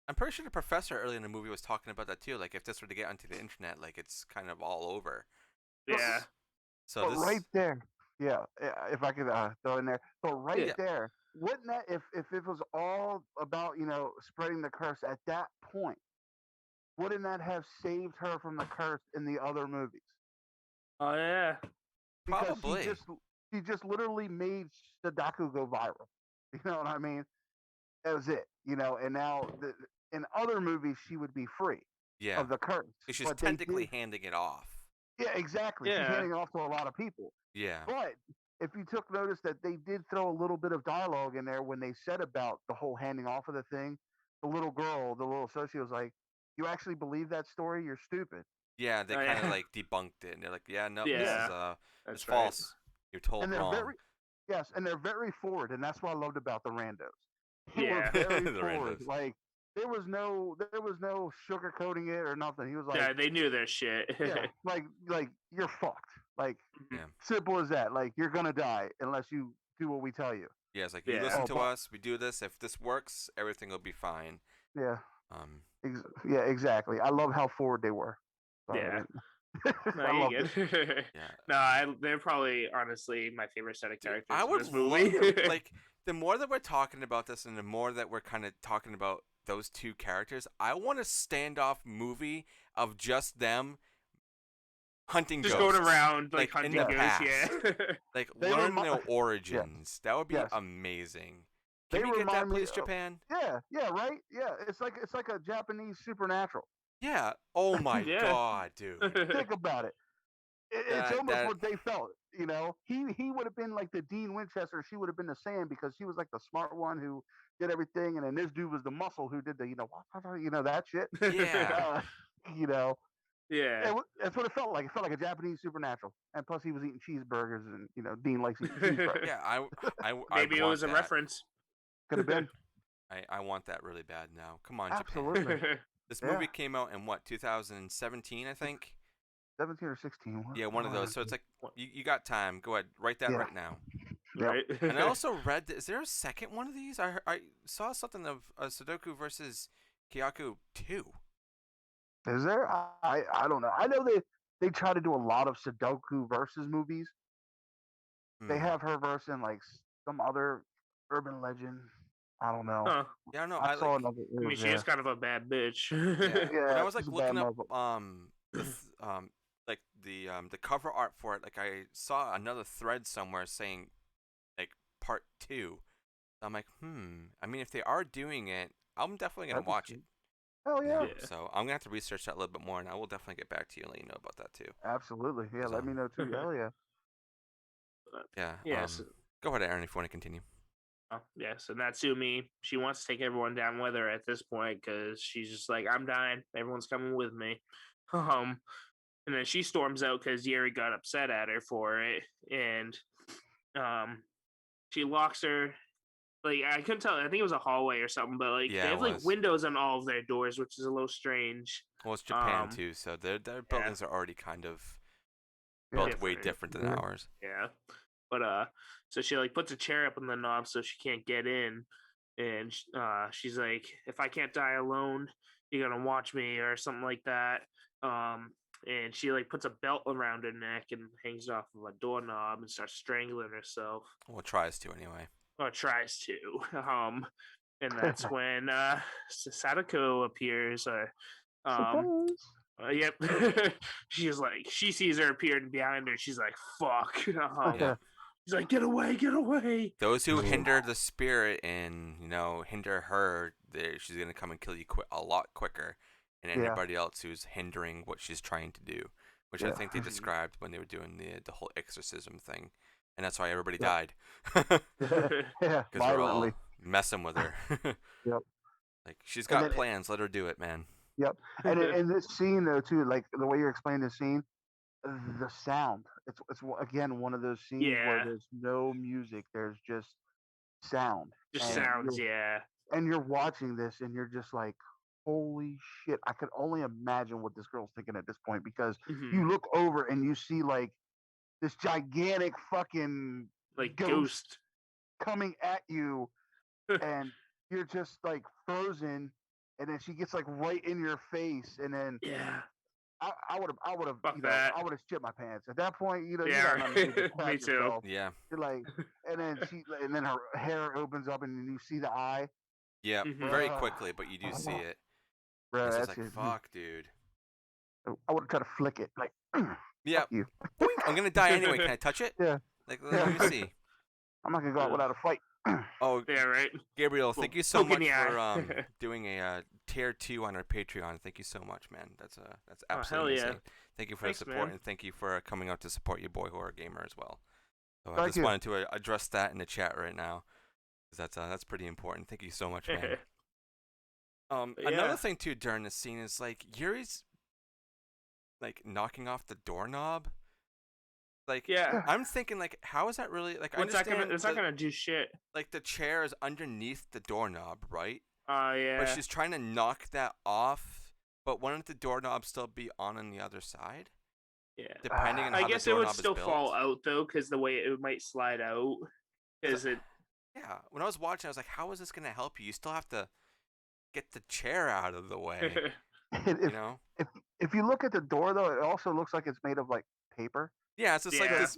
I'm pretty sure the professor early in the movie was talking about that too. Like, if this were to get onto the internet, like it's kind of all over. Yeah, So but this. right there, yeah, if I could throw in there, but right Yeah. there, wouldn't that if it was all about spreading the curse at that point, wouldn't that have saved her from the curse in the other movies? oh yeah, Because Probably. she just literally made Sadako go viral. You know what I mean? That was it. And now in other movies she would be free Yeah. of the curse. She's But they technically did. handing it off. Yeah, exactly. She's yeah, handing it off to a lot of people. Yeah. But if you took notice that they did throw a little bit of dialogue in there when they said about the whole handing off of the thing, the little girl, the little associate was like, "You actually believe that story? You're stupid." Yeah, they Oh, kind of yeah. like debunked it, and they're like, "Yeah, no, Yeah. this is That's it's right. false. You're told And they're wrong." very yes, and they're very forward, and that's what I loved about the randos. They Yeah. were very The forward. randos. Like there was no sugarcoating it or nothing. He was like, Yeah, they knew their shit. yeah, like you're fucked. Like Yeah. simple as that. Like you're gonna die unless you do what we tell you. Yeah, it's like you Yeah. listen Oh, to but us. We do this. If this works, everything will be fine. yeah, Um. yeah, exactly. I love how forward they were. Sorry, Yeah. No, I you loved it. good. Yeah. No, they're probably honestly my favorite set of Dude, characters I in would this movie. love like the more that we're talking about this, and the more that we're kind of talking about those two characters. I want a standoff movie of just them hunting just ghosts. going around like in hunting the ghosts. past. Yeah. Like They learn remi- their origins. That would be Yes. amazing. They Can we get that, remind me please, of- Japan? Yeah, right. Yeah, it's like a Japanese supernatural. Yeah. Oh my Yeah. god, dude. Think about it. It's That- almost that- what they felt. He would have been like the Dean Winchester. She would have been the Sam because she was like the smart one who did everything, and then this dude was the muscle who did the that shit. Yeah. Yeah. That's what it felt like. It felt like a Japanese supernatural, and plus he was eating cheeseburgers, and Dean likes eating cheeseburgers. Yeah, I Maybe it want was a that. reference. Could have been. I want that really bad now. Come on, Japan. Absolutely. This Yeah. movie came out in what, 2017, I think? 17 or 16. Yeah, one of those. So it's like you got time. Go ahead, write that Yeah. right now. Yep. Right. And I also read is there a second one of these? I saw something of Sadako versus Kayako 2. Is there? I don't know. I know they try to do a lot of Sudoku versus movies. They Hmm. have her verse in like some other urban legend. I don't know. Huh. Yeah, no, I saw like another. I mean, she is kind of a bad bitch. yeah. When I was like she's a bad looking up motherfucker. the cover art for it, like I saw another thread somewhere saying like part 2. So I'm like, I mean, if they are doing it, I'm definitely gonna That'd be watch sweet. it. Hell yeah. Yeah. So I'm gonna have to research that a little bit more, and I will definitely get back to you and let you know about that too. Absolutely. Yeah, let So- me know too. Hell yeah. Yeah. Yes. Go ahead, Aaron, if you want to continue. Yeah, so Natsumi, she wants to take everyone down with her at this point because she's just like, I'm dying. Everyone's coming with me. And then she storms out because Yeri got upset at her for it. And she locks her. Like, I couldn't tell. I think it was a hallway or something, but like Yeah, they it have like was. windows on all of their doors, which is a little strange. Well, it's Japan Um, too, so their buildings are already kind of Yeah. built way different than Yeah. ours. Yeah. But so she like puts a chair up on the knob so she can't get in, and she's like, if I can't die alone, you're gonna watch me or something like that. And she like puts a belt around her neck and hangs it off of a doorknob and starts strangling herself, Well, tries to anyway. or tries to. And that's when Sadako appears. Surprise. Yep. She sees her appearing behind her. She's like, fuck. Yeah. She's like, get away, get away. Those who Mhm. hinder the spirit and hinder her, she's gonna come and kill you a lot quicker, and Yeah. anybody else who's hindering what she's trying to do, which I Yeah. think they Mhm. described when they were doing the whole exorcism thing. and that's why everybody Yep. died. Yeah, Because we're all violently. messing with her. Yep. Like, she's And got then plans. Let her do it, man. yep. And in this scene though too, like the way you're explaining the scene, the sound. It's again one of those scenes where Yeah. there's no music. There's just sound. Just And sounds, you're, yeah. and you're watching this and you're just like, holy shit! I can only imagine what this girl's thinking at this point because Mhm. you look over and you see like this gigantic fucking Like ghost coming at you, and you're just like frozen. And then she gets like right in your face, and then Yeah. I would have, Fuck you know, that. I would have shit my pants at that point. You know, you Yeah, got nothing to do but right. Me crap too. yourself. Yeah. You're like, and then her hair opens up, and then you see the eye. Yeah. Mhm. Very Bruh. quickly, but you do see it. Bruh, It's just that's like, it. fuck, dude. I would have tried to flick it, like, Yeah. fuck you. Boink. I'm gonna die anyway. Can I touch it? Yeah, Like, yeah. let me see. I'm not gonna go out without a fight. Oh, Yeah, right. Gabriel, thank you so poke in much the for eye. doing a tier 2 on our Patreon. Thank you so much, man. That's Oh, absolutely hell yeah. insane. Thank you for Thanks, the support, man. and thank you for coming out to support your boy horror gamer as well. So I Thank just you. wanted to address that in the chat right now, because that's pretty important. Thank you so much, man. Another Yeah. thing too during this scene is like Yuri's like knocking off the doorknob. Like, Yeah. I'm thinking like, how is that really like? I What's that gonna? understand It's not gonna do shit. like the chair is underneath the doorknob, right? Yeah. But she's trying to knock that off. But wouldn't the doorknob still be on the other side? Yeah. Depending on I how guess the it would doorknob is still built. fall out though, because the way it might slide out. Is it? Yeah. When I was watching, I was like, how is this gonna help you? You still have to get the chair out of the way. And You know? if you look at the door though, it also looks like it's made of like paper. Yeah. It's just like Yeah. this.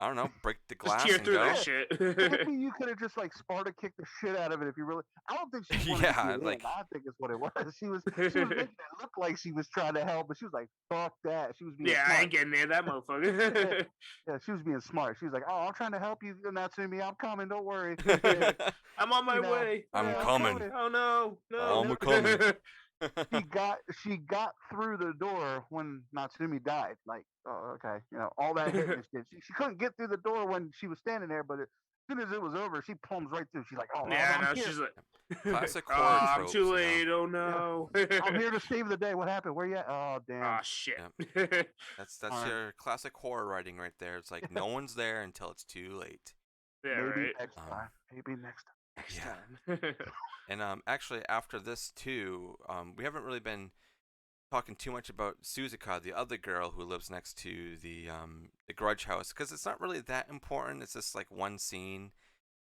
I don't know. Break the Just glass tear and through go. that shit. Maybe you could have just like Sparta kicked the shit out of it if you really. I don't think she wanted Yeah, to get like- in. I think it's what it was. She was making it look like she was trying to help, but she was like, "Fuck that." She was being Yeah, I smart. ain't getting near that motherfucker. Yeah, she was being smart. She was like, "Oh, I'm trying to help you, Natsumi. I'm coming. Don't worry." I'm on my You know, way. I'm yeah, coming. coming. Oh no, no. I'm coming. She got through the door when Natsumi died. Like, oh, okay, all that hitting and shit. She couldn't get through the door when she was standing there, but as soon as it was over, she plums right through. She's like, "Oh, Yeah, I'm now here. she's like, Classic oh, horror I'm tropes, too you know? late. Oh no. I'm here to save the day. What happened? Where you at? Oh, damn." Oh shit. That's Alright. your classic horror writing right there. It's like no one's there until it's too late. Yeah, Maybe right. next time. Maybe next time. Next Yeah. time. And actually after this too, we haven't really been talking too much about Suzuka, the other girl who lives next to the Grudge house, because it's not really that important. It's just like one scene.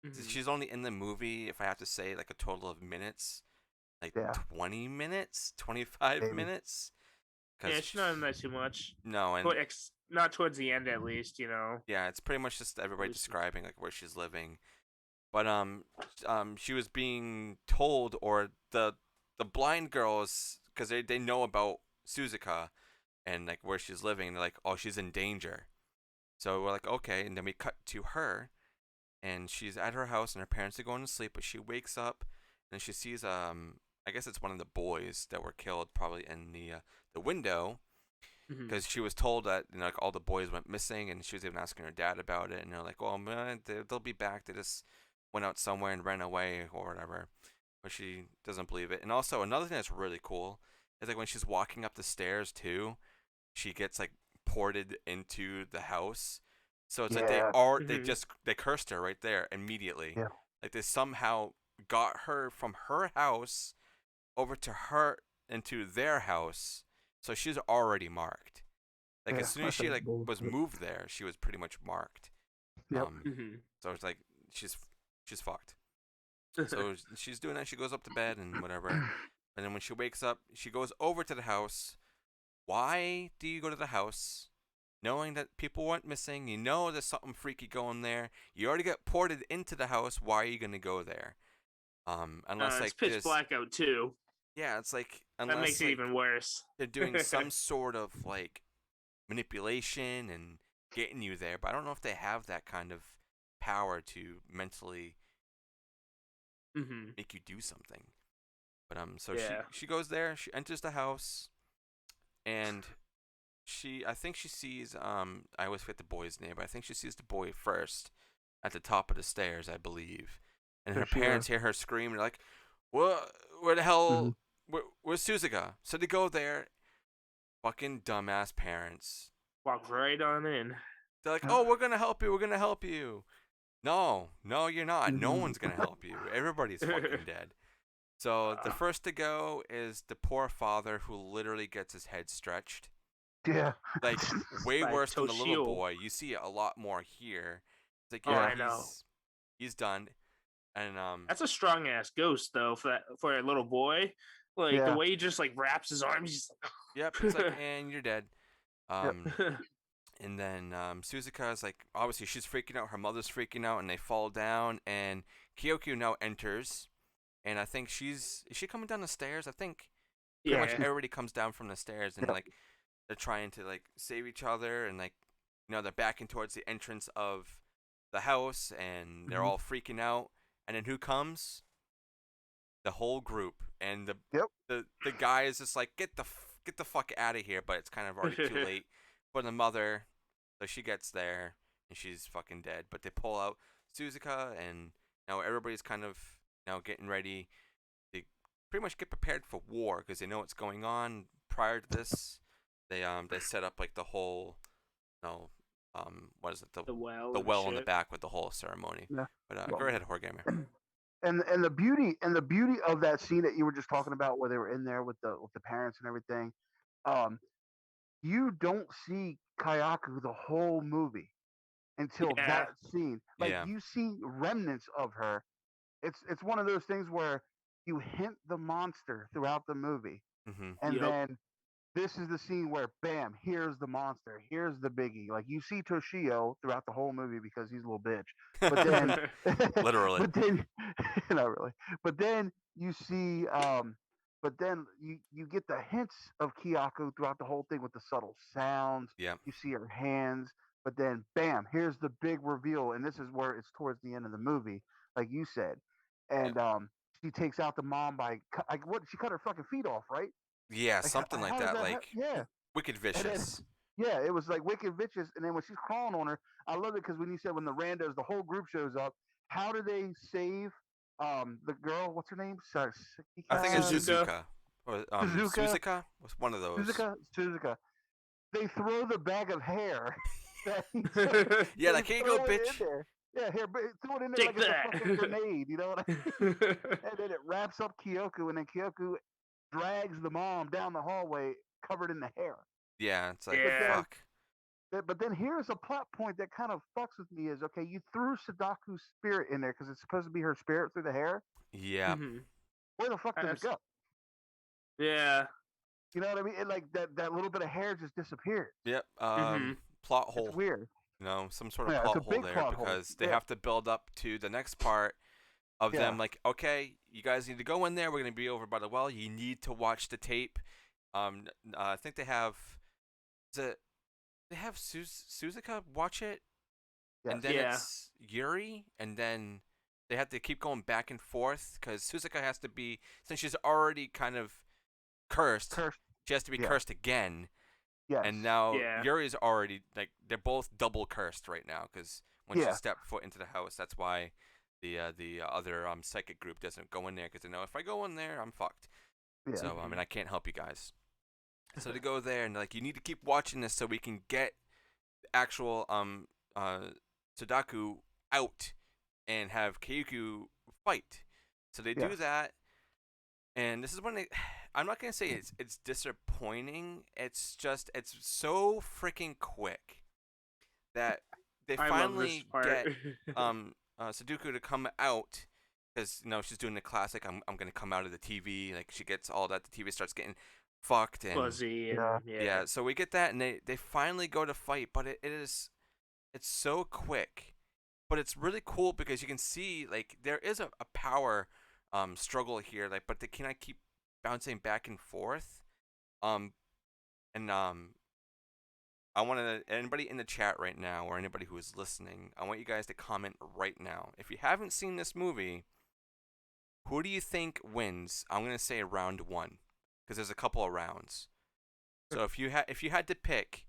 Mhm. She's only in the movie, if I have to say, like a total of minutes, like Yeah. 20 minutes, 25 Maybe. minutes. Yeah, she's not in that too much. No, and But not towards the end, at least. yeah, it's pretty much just everybody Lucy. describing like where she's living. But she was being told, or the blind girls, because they know about Suzuka and like where she's living. They're like, oh, she's in danger. So we're like, okay, and then we cut to her, and she's at her house, and her parents are going to sleep, but she wakes up, and she sees I guess it's one of the boys that were killed, probably in the window. Mhm. Because she was told that like all the boys went missing, and she was even asking her dad about it, and they're like, "Well, man, they'll be back. They just went out somewhere and ran away or whatever." But she doesn't believe it. And also another thing that's really cool is like when she's walking up the stairs too, she gets like ported into the house. So it's like Yeah. they cursed her right there immediately. Yeah. Like they somehow got her from her house over to her into their house. So she's already marked. Like Yeah, as soon as that's she like like was bullshit. moved there, she was pretty much marked. Yep. Mhm. So it's like she's fucked. So she's doing that. She goes up to bed and whatever. And then when she wakes up, she goes over to the house. Why do you go to the house, knowing that people went missing? You know there's something freaky going there. You already got ported into the house. Why are you gonna go there? Unless it's like pitch just black out too. yeah, it's like That unless makes it like, even worse. they're doing some sort of like manipulation and getting you there, but I don't know if they have that kind of power to mentally Mhm. make you do something. But so Yeah. she goes there, she enters the house, and I think she sees I always forget the boy's name, but I think she sees the boy first at the top of the stairs, I believe. And her Toshiro. parents hear her scream and they're like, where the Mhm. hell where's Suzuka? So they go there. Fucking dumbass parents. Walks right on in. They're like, "Oh, we're gonna help you. We're gonna help you." No, you're not. No Mhm. one's gonna help you. Everybody's fucking dead. So the first to go is the poor father who literally gets his head stretched. Yeah. Like way By worse than the little Toshio. boy. You see a lot more here. It's like Oh, yeah, I know. he's done. And That's a strong ass ghost though for a little boy. Like the Yeah. way he just like wraps his arms, he's yep, it's like and you're dead. Yep. And then Suzuka is like, obviously she's freaking out, her mother's freaking out, and they fall down. And Kayako now enters, and I think is she coming down the stairs? I think pretty much yeah. everybody comes down from the stairs, and Yep. like they're trying to like save each other, and like they're backing towards the entrance of the house, and they're Mhm. all freaking out. And then who comes? The whole group, and Yep. the guy is just like get the fuck out of here, but it's kind of already too late for the mother. So she gets there and she's fucking dead. But they pull out Suzuka, and now everybody's kind of now getting ready. They pretty much get prepared for war because they know what's going on. Prior to this, they set up like the whole what is it The well. the and well in the shit. back with the whole ceremony. Yeah. But Well, go ahead, Horgamer. and the beauty of that scene that you were just talking about, where they were in there with the parents and everything, um, you don't see Kayako the whole movie until Yeah. that scene. Like Yeah. you see remnants of her. It's one of those things where you hint the monster throughout the movie, Mm-hmm. and Yep. then this is the scene where bam, here's the monster, here's the biggie. Like you see Toshio throughout the whole movie because he's a little bitch. But then Literally. but then not really. But then you see but then you get the hints of Kayako throughout the whole thing with the subtle sounds. Yeah. You see her hands, but then bam, here's the big reveal, and this is where it's towards the end of the movie, like you said. And she takes out the mom by like what she cut her fucking feet off, right? Yeah, Like something like how does that. that Like yeah. Wicked And then Vicious. yeah, it was like wicked vicious. And then when she's crawling on her, I love it because when you said when the randos, the whole group shows up, how do they save the girl? What's her name? I think it's Suzuka. Suzuka. Or Suzuka. Suzuka was one of those. Suzuka. They throw the bag of hair. That he Yeah, they like here you go, throw it in bitch. there. Yeah, here, throw it in there Take like it's a that. fucking grenade. You know what I mean? And then it wraps up Kyoku, and then Kyoku drags the mom down the hallway covered in the hair. Yeah, it's like Yeah. fuck. But then here's a plot point that kind of fucks with me is okay, you threw Sadako's spirit in there because it's supposed to be her spirit through the hair. Yeah. Mhm. Where the fuck does it go? Yeah. You know what I mean? It, like that little bit of hair just disappeared. Yep. Mhm. Plot hole. It's weird. Some sort of Yeah, it's plot a hole big there plot hole. because they Yeah. have to build up to the next part of Yeah. them like, okay, you guys need to go in there. We're gonna be over by the well. You need to watch the tape. I think they have. Is it? They have Suzuka watch it, and then Yeah. it's Yuri, and then they have to keep going back and forth because Suzuka has to be, since she's already kind of cursed, she has to be Yeah. cursed again. Yes. And now Yeah. Yuri's already like they're both double cursed right now because when she Yeah. stepped foot into the house, that's why the other psychic group doesn't go in there because they know if I go in there, I'm fucked. Yeah. So and I can't help you guys. So they go there and they're like, you need to keep watching this so we can get the actual Sadako out and have Kayako fight. So they do Yes. that, and this is when they. I'm not gonna say it's disappointing. It's just it's so freaking quick that they I love this finally part. get Sadako to come out because she's doing the classic. I'm gonna come out of the TV. Like she gets all that. The TV starts getting fucked and Fuzzy. And, Yeah. yeah. So we get that, and they finally go to fight, but it's so quick, but it's really cool because you can see like there is a power struggle here, like but they cannot keep bouncing back and forth. And I want to anybody in the chat right now or anybody who is listening, I want you guys to comment right now. If you haven't seen this movie, who do you think wins? I'm gonna say round one because there's a couple of rounds. So if you had to pick,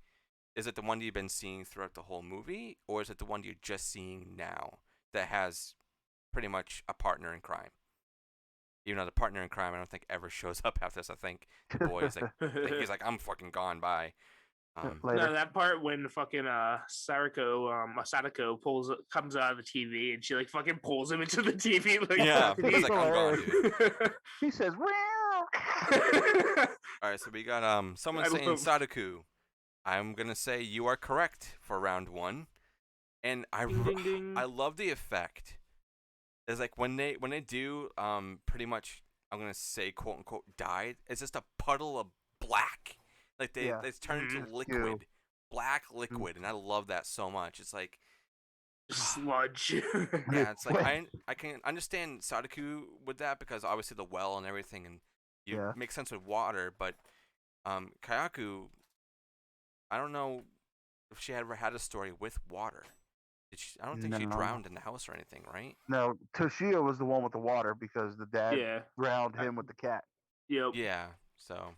is it the one you've been seeing throughout the whole movie, or is it the one you're just seeing now that has pretty much a partner in crime? Even though the partner in crime, I don't think ever shows up after this. I think the boy is like, he's like, I'm fucking gone. Bye. Later. No, that part when fucking Sadako comes out of the TV and she like fucking pulls him into the TV. Like, yeah, That's he's like, I'm gone, hilarious. dude. He says, All right, so we got someone I saying love- Sadako. I'm gonna say you are correct for round 1, and Ding, ding, ding. I love the effect. It's like when they do pretty much, I'm gonna say, quote unquote, died. It's just a puddle of black. Like they turn into liquid, black liquid, and I love that so much. It's like sludge. yeah, it's like I can understand Sadako with that because obviously the well and everything, and you make sense with water. But Kayako, I don't know if she ever had a story with water. I don't think she drowned in the house or anything, right? No, Toshio was the one with the water because the dad drowned him with the cat. Yep. Yeah. So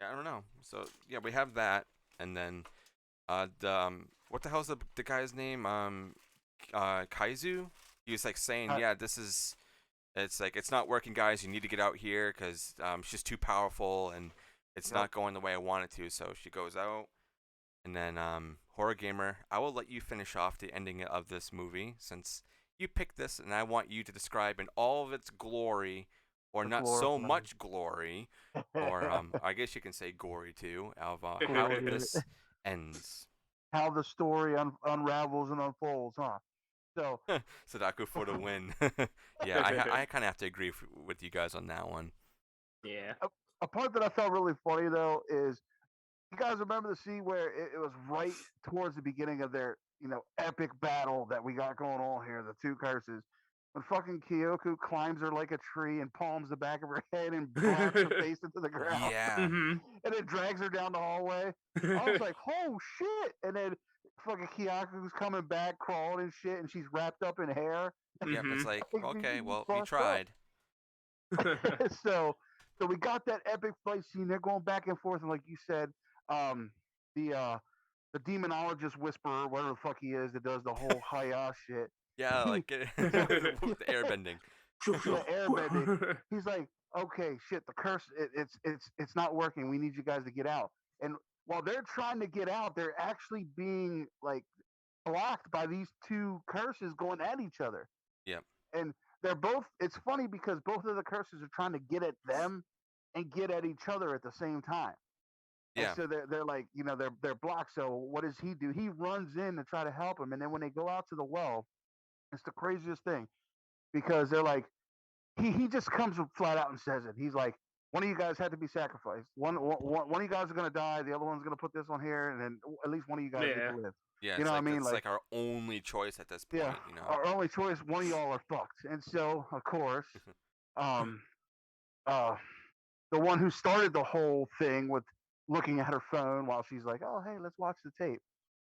I don't know. So yeah, we have that, and then the what the hell's the guy's name? Kaizu. He was like saying, this is. It's like it's not working, guys. You need to get out here because she's too powerful and it's not going the way I want it to. So she goes out, and then Horror Gamer, I will let you finish off the ending of this movie since you picked this, and I want you to describe in all of its glory, or not so much glory, or I guess you can say gory too, of how this ends. How the story unravels and unfolds, huh? So Sadako for the win. Yeah, I kind of have to agree with you guys on that one. Yeah. A part that I felt really funny though is, you guys remember the scene where it was right towards the beginning of their, epic battle that we got going on here, the two curses, when fucking Kayako climbs her like a tree and palms the back of her head and blasts her face into the ground. Yeah. Mm-hmm. And it drags her down the hallway. I was like, oh shit. And then fucking Kayako's coming back, crawling and shit, and she's wrapped up in hair. Yep, it's like, okay, well, we tried. So we got that epic fight scene. They're going back and forth, and like you said, the demonologist whisperer, whatever the fuck he is, that does the whole hi-ya shit. Yeah, like the airbending. Airbending. He's like, okay, shit, the curse, it's not working. We need you guys to get out. And while they're trying to get out, they're actually being like blocked by these two curses going at each other. Yep. And they're both. It's funny because both of the curses are trying to get at them and get at each other at the same time. Yeah. And so they're like, they're blocked. So what does he do? He runs in to try to help him. And then when they go out to the well, it's the craziest thing because they're like, he just comes flat out and says it. He's like, one of you guys had to be sacrificed. One of you guys are gonna die. The other one's gonna put this on here, and then at least one of you guys get to live. Yeah, you know what I mean? It's like our only choice at this point. Yeah, our only choice. One of y'all are fucked. And so, of course, the one who started the whole thing with looking at her phone while she's like, "Oh, hey, let's watch the tape."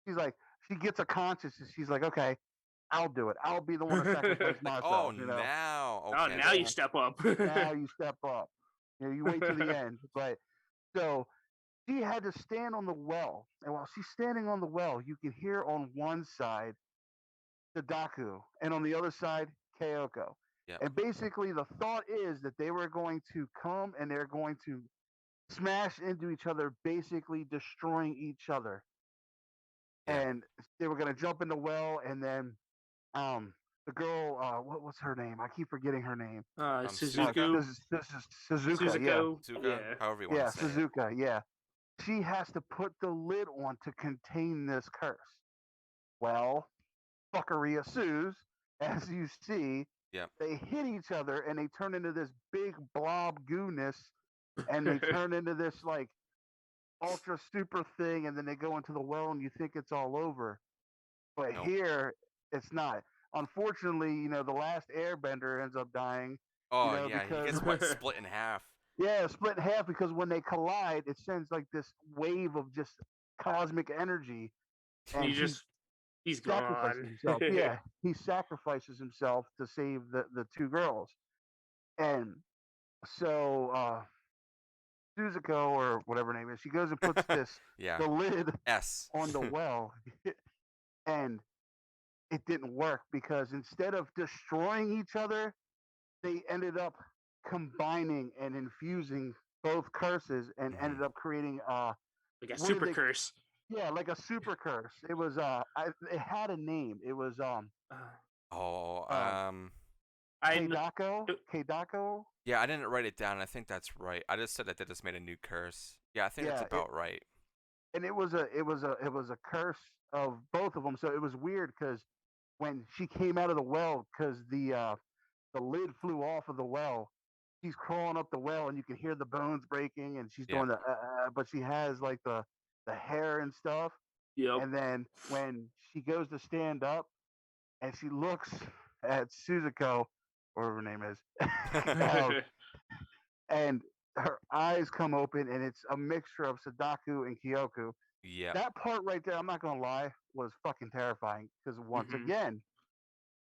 She's like, she gets a conscience, and she's like, "Okay, I'll do it. I'll be the one to sacrifice myself." Now, okay. Oh, now you step up. Now you step up. You wait to the end. But so she had to stand on the well, and while she's standing on the well, you can hear on one side Sadako, and on the other side Kayako. Yep. And basically, the thought is that they were going to come and they're going to smash into each other, basically destroying each other. Yeah. And they were going to jump in the well, and then the girl, what's her name? I keep forgetting her name. Suzuka. Suzuka. Yeah. However you want to say Suzuka. Yeah. She has to put the lid on to contain this curse. Well, fuckery ensues, as you see. Yep. They hit each other and they turn into this big blob gooness, and they turn into this like ultra super thing, and then they go into the well and you think it's all over. But here it's not. Unfortunately, the last airbender ends up dying. Oh, yeah, he gets split in half. Yeah, split in half because when they collide, it sends like this wave of just cosmic energy. And he's gone. Himself. Yeah, he sacrifices himself to save the two girls. And so Suzuko or whatever her name is, she goes and puts the lid S on the well, and it didn't work because instead of destroying each other, they ended up combining and infusing both curses and ended up creating like a super curse. Yeah, like a super curse. It was it had a name. It was Kayako. Yeah, I didn't write it down. I think that's right. I just said that they just made a new curse. Yeah, I think that's about right. And it was a curse of both of them. So it was weird because when she came out of the well, because the lid flew off of the well, she's crawling up the well, and you can hear the bones breaking, and she's doing the but she has like the hair and stuff. Yep. And then when she goes to stand up, and she looks at Suzuko, whatever her name is, and her eyes come open, and it's a mixture of Sadako and Kayako. Yeah. That part right there, I'm not gonna lie, was fucking terrifying because once again,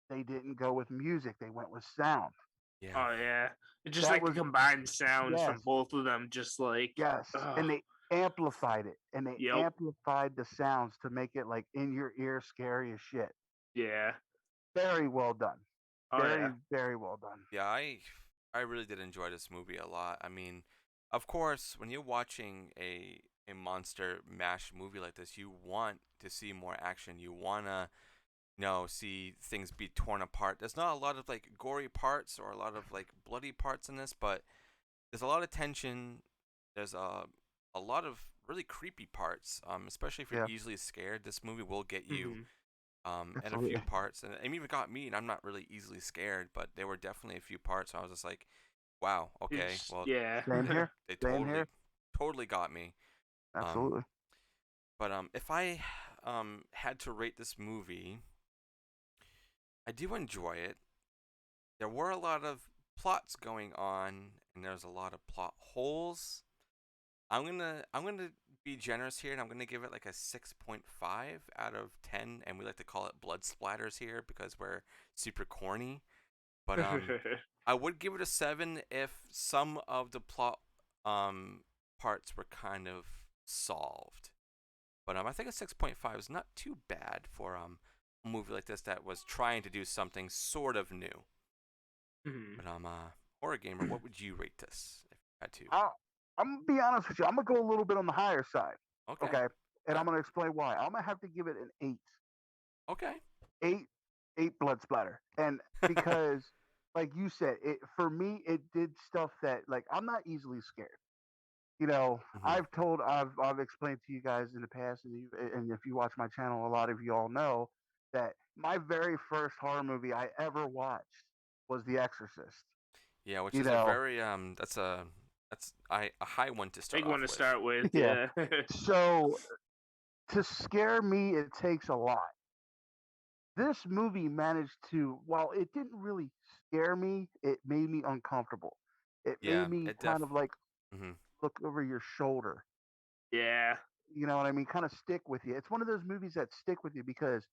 they didn't go with music; they went with sound. Yeah. Oh yeah, just that like the combined sounds from both of them, just like and they amplified it, and they amplified the sounds to make it like in your ear, scary as shit. Yeah. Very well done. Very well done. Yeah, I really did enjoy this movie a lot. I mean, of course, when you're watching a monster mash movie like this, you want to see more action. You wanna see things be torn apart. There's not a lot of like gory parts or a lot of like bloody parts in this, but there's a lot of tension. There's a lot of really creepy parts. Especially if you're easily scared, this movie will get you. And a few parts, and it even got me, and I'm not really easily scared, but there were definitely a few parts where I was just like, wow, okay, well, same here. They totally got me. Absolutely. But if I had to rate this movie, I do enjoy it. There were a lot of plots going on, and there's a lot of plot holes. I'm gonna be generous here, and I'm gonna give it like a 6.5 out of 10, and we like to call it blood splatters here because we're super corny. But I would give it a 7 if some of the plot parts were kind of solved. But I think a 6.5 is not too bad for a movie like this that was trying to do something sort of new. But Horror Gamer, what would you rate this if you had to? I'm gonna be honest with you. I'm gonna go a little bit on the higher side. Okay. And I'm gonna explain why. I'm gonna have to give it an 8. Okay. 8 blood splatter. And because like you said, for me it did stuff that like I'm not easily scared. I've explained to you guys in the past, and if you watch my channel, a lot of you all know that my very first horror movie I ever watched was The Exorcist. Yeah, which is a very that's a high one to start. Big one to start with. Yeah. So to scare me, it takes a lot. This movie managed to, while it didn't really scare me, it made me uncomfortable. It made me kind of like look over your shoulder. Yeah. You know what I mean? Kind of stick with you. It's one of those movies that stick with you because,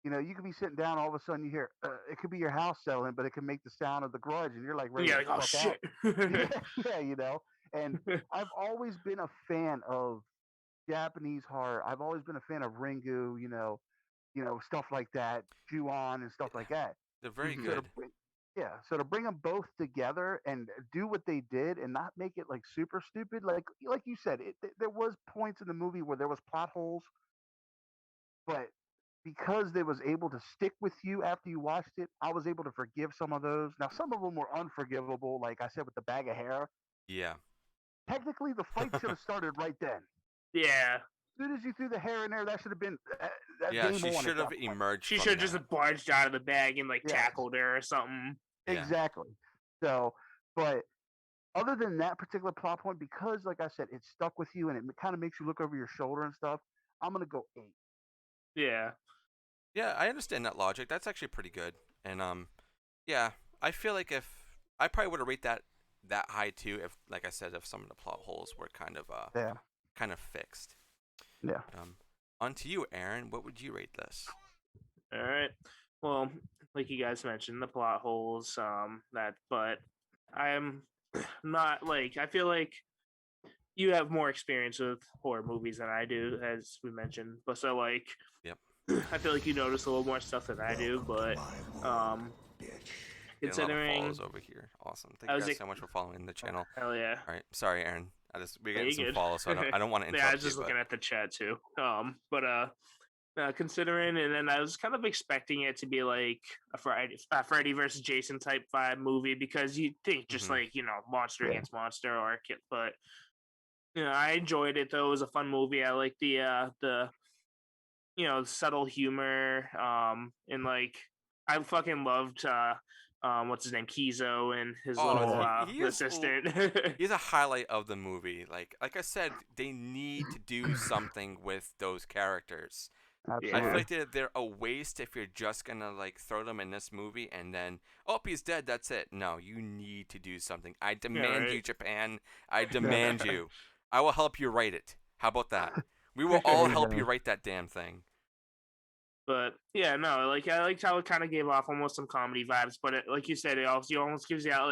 you could be sitting down, all of a sudden you hear, it could be your house selling, but it can make the sound of The Grudge, and you're like, ready to oh shit. Yeah. And I've always been a fan of Japanese horror. I've always been a fan of Ringu, stuff like that, Ju-on and stuff like that. They're very good. So to bring them both together and do what they did and not make it like super stupid, like you said, there was points in the movie where there was plot holes, but because they was able to stick with you after you watched it, I was able to forgive some of those. Now some of them were unforgivable, like I said with the bag of hair. Yeah. Technically, the fight should have started right then. Yeah. As soon as you threw the hair in there, that should have been. She should have emerged. She should have just barged out of the bag and tackled her or something. Exactly. So, but other than that particular plot point, because like I said, it stuck with you and it kind of makes you look over your shoulder and stuff, I'm gonna go 8. Yeah. Yeah, I understand that logic. That's actually pretty good. And yeah, I feel like if I probably would have rated that high too, if like I said, if some of the plot holes were kind of fixed. Yeah. On to you, Aaron. What would you rate this? All right. Well, like you guys mentioned, the plot holes, but I'm not I feel like you have more experience with horror movies than I do, as we mentioned. But so like, Yep. I feel like you notice a little more stuff than I do. But Getting a lot of considering follows over here. Awesome. Thank I you was guys so much for following the channel. hell yeah. All right. Sorry, Aaron. We're Yeah, getting you some good. follows, so I don't want to Yeah, I interrupt was just you. looking at the chat too. Considering, and then I was kind of expecting it to be like a Freddy versus Jason type vibe movie, because you think just like, monster against monster or kid, but I enjoyed it though. It was a fun movie. I like the subtle humor, and like I fucking loved what's his name, Kizo, and his Oh, little he is assistant. he's a highlight of the movie. Like I said, they need to do something with those characters. I feel Absolutely. like they're a waste if you're just gonna like throw them in this movie and then he's dead. That's it. No, you need to do something. I demand you, right. Japan. I demand you. I will help you write it. How about that? We will There all you help go. you write that damn thing. But yeah, no, like I liked how it kind of gave off almost some comedy vibes, but like you said, it also almost gives you out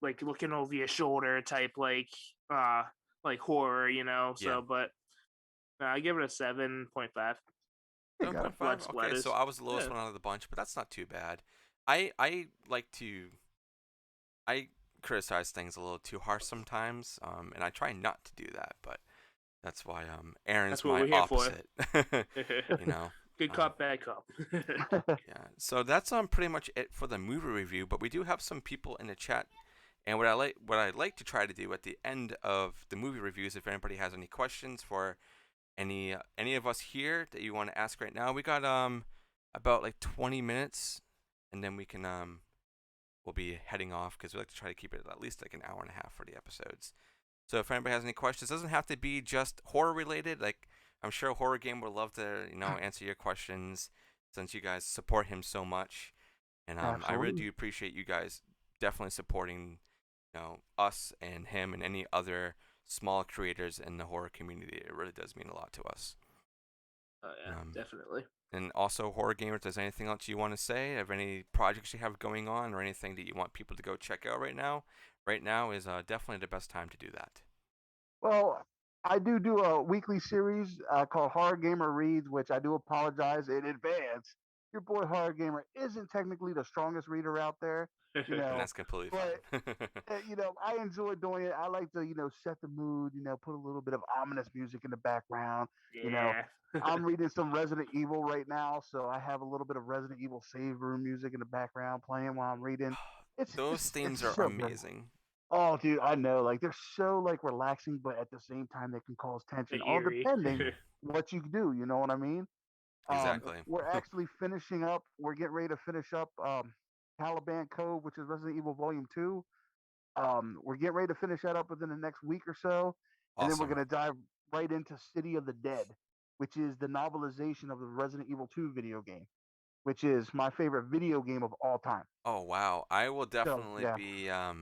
like looking over your shoulder type like horror, Yeah. So, but I give it a 7.5. There you go. 7.5. Blood Okay, so I was the lowest yeah. one out of the bunch, but that's not too bad. I like to I criticize things a little too harsh sometimes, and I try not to do that, but that's why Aaron's That's what my we're here for. opposite. You know. Good cop, bad cop. Yeah. So that's pretty much it for the movie review, but we do have some people in the chat, and what I'd like to try to do at the end of the movie reviews, if anybody has any questions for any of us here that you want to ask right now, we got about like 20 minutes, and then we can we'll be heading off because we like to try to keep it at least like an hour and a half for the episodes. So if anybody has any questions, it doesn't have to be just horror related. Like I'm sure Horror Game would love to answer your questions since you guys support him so much, and I really do appreciate you guys definitely supporting us and him and any other small creators in the horror community. It really does mean a lot to us. Oh yeah, definitely. And also, Horror Gamers, does anything else you want to say? Have any projects you have going on, or anything that you want people to go check out right now? Right now is definitely the best time to do that. Well, I do a weekly series called Horror Gamer Reads, which I do apologize in advance. Your boy Horror Gamer isn't technically the strongest reader out there, And that's completely but fine. I enjoy doing it. I like to set the mood. Put a little bit of ominous music in the background. Yeah. I'm reading some Resident Evil right now, so I have a little bit of Resident Evil save room music in the background playing while I'm reading. Those themes are so good. amazing. Oh, dude, I know. Like they're so relaxing, but at the same time they can cause tension. All Eerie. depending what you do. You know what I mean? Exactly. We're actually finishing up. We're getting ready to finish up Caliban Cove, which is Resident Evil Volume 2. We're getting ready to finish that up within the next week or so, and then we're Awesome. gonna dive right into City of the Dead, which is the novelization of the Resident Evil 2 video game, which is my favorite video game of all time. Oh wow, I will definitely yeah.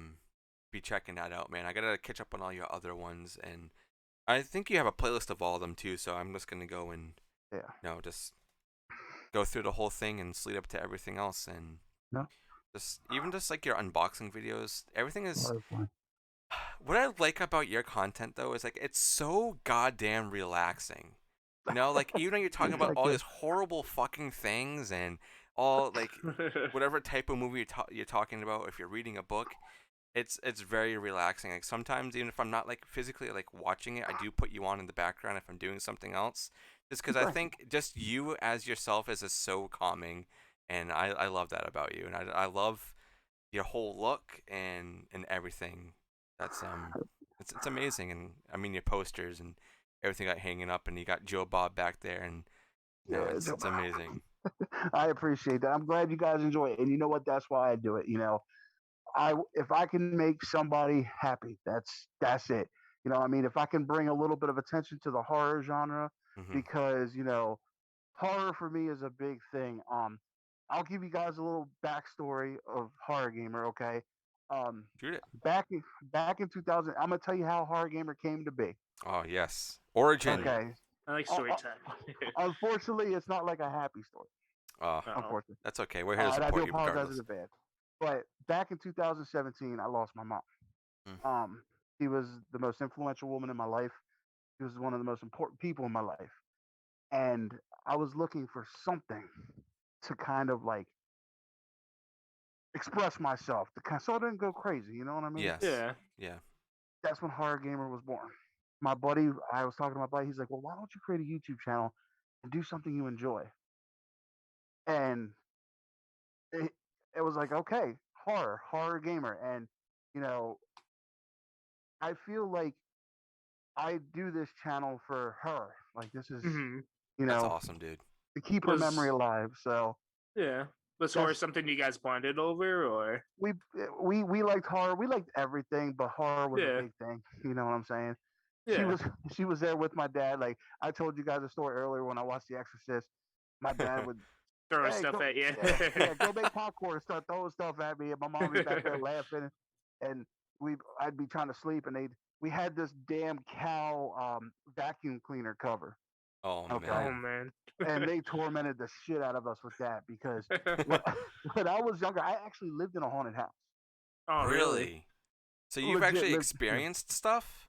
be checking that out, man. I gotta catch up on all your other ones, and I think you have a playlist of all of them too. So I'm just gonna go and just go through the whole thing and lead up to everything else, and just like your unboxing videos, everything is. What I like about your content though is like it's so goddamn relaxing. Like even when you're talking about all these horrible fucking things and all like whatever type of movie you're talking about, if you're reading a book, it's very relaxing. Like sometimes even if I'm not like physically like watching it, I do put you on in the background if I'm doing something else, just because I think just you as yourself is just so calming, and I love that about you, and I love your whole look and everything. That's it's amazing, and I mean your posters and everything got hanging up, and you got Joe Bob back there, and it's amazing. I appreciate that. I'm glad you guys enjoy it, and you know what? That's why I do it. If I can make somebody happy, that's it. I mean, if I can bring a little bit of attention to the horror genre, because horror for me is a big thing. I'll give you guys a little backstory of Horror Gamer. Okay. Shoot it. Back in 2000, I'm gonna tell you how Horror Gamer came to be. Oh yes, origin. Okay. I like story time. Unfortunately, it's not like a happy story. Unfortunately, that's okay. We're here to and I support do you apologize regardless. in advance. But back in 2017, I lost my mom. She was the most influential woman in my life. She was one of the most important people in my life. And I was looking for something to kind of like express myself, so I didn't go crazy. You know what I mean? Yes. Yeah. Yeah. That's when Horror Gamer was born. My buddy, I was talking to my buddy. He's like, "Well, why don't you create a YouTube channel and do something you enjoy?" And it, it was like, okay, horror gamer, and you know, I feel like I do this channel for her. Like this is, Mm-hmm. you That's know, awesome, dude. to keep her memory Was alive. So yeah. Was horror that's something you guys bonded over, or we we liked horror. We liked everything, but horror was a yeah, big thing. You know what I'm saying? She yeah. was she was there with my dad. Like I told you guys a story earlier when I watched The Exorcist. My dad would, Throwing hey, stuff go, at you. yeah, go make popcorn, start throwing stuff at me, and my mom would be back there laughing, and I'd be trying to sleep, and we had this damn cow vacuum cleaner cover, Oh okay, Oh man. man. and they tormented the shit out of us with that because when, when I was younger, I actually lived in a haunted house, Oh really? Really? So you've legit actually lived. experienced stuff?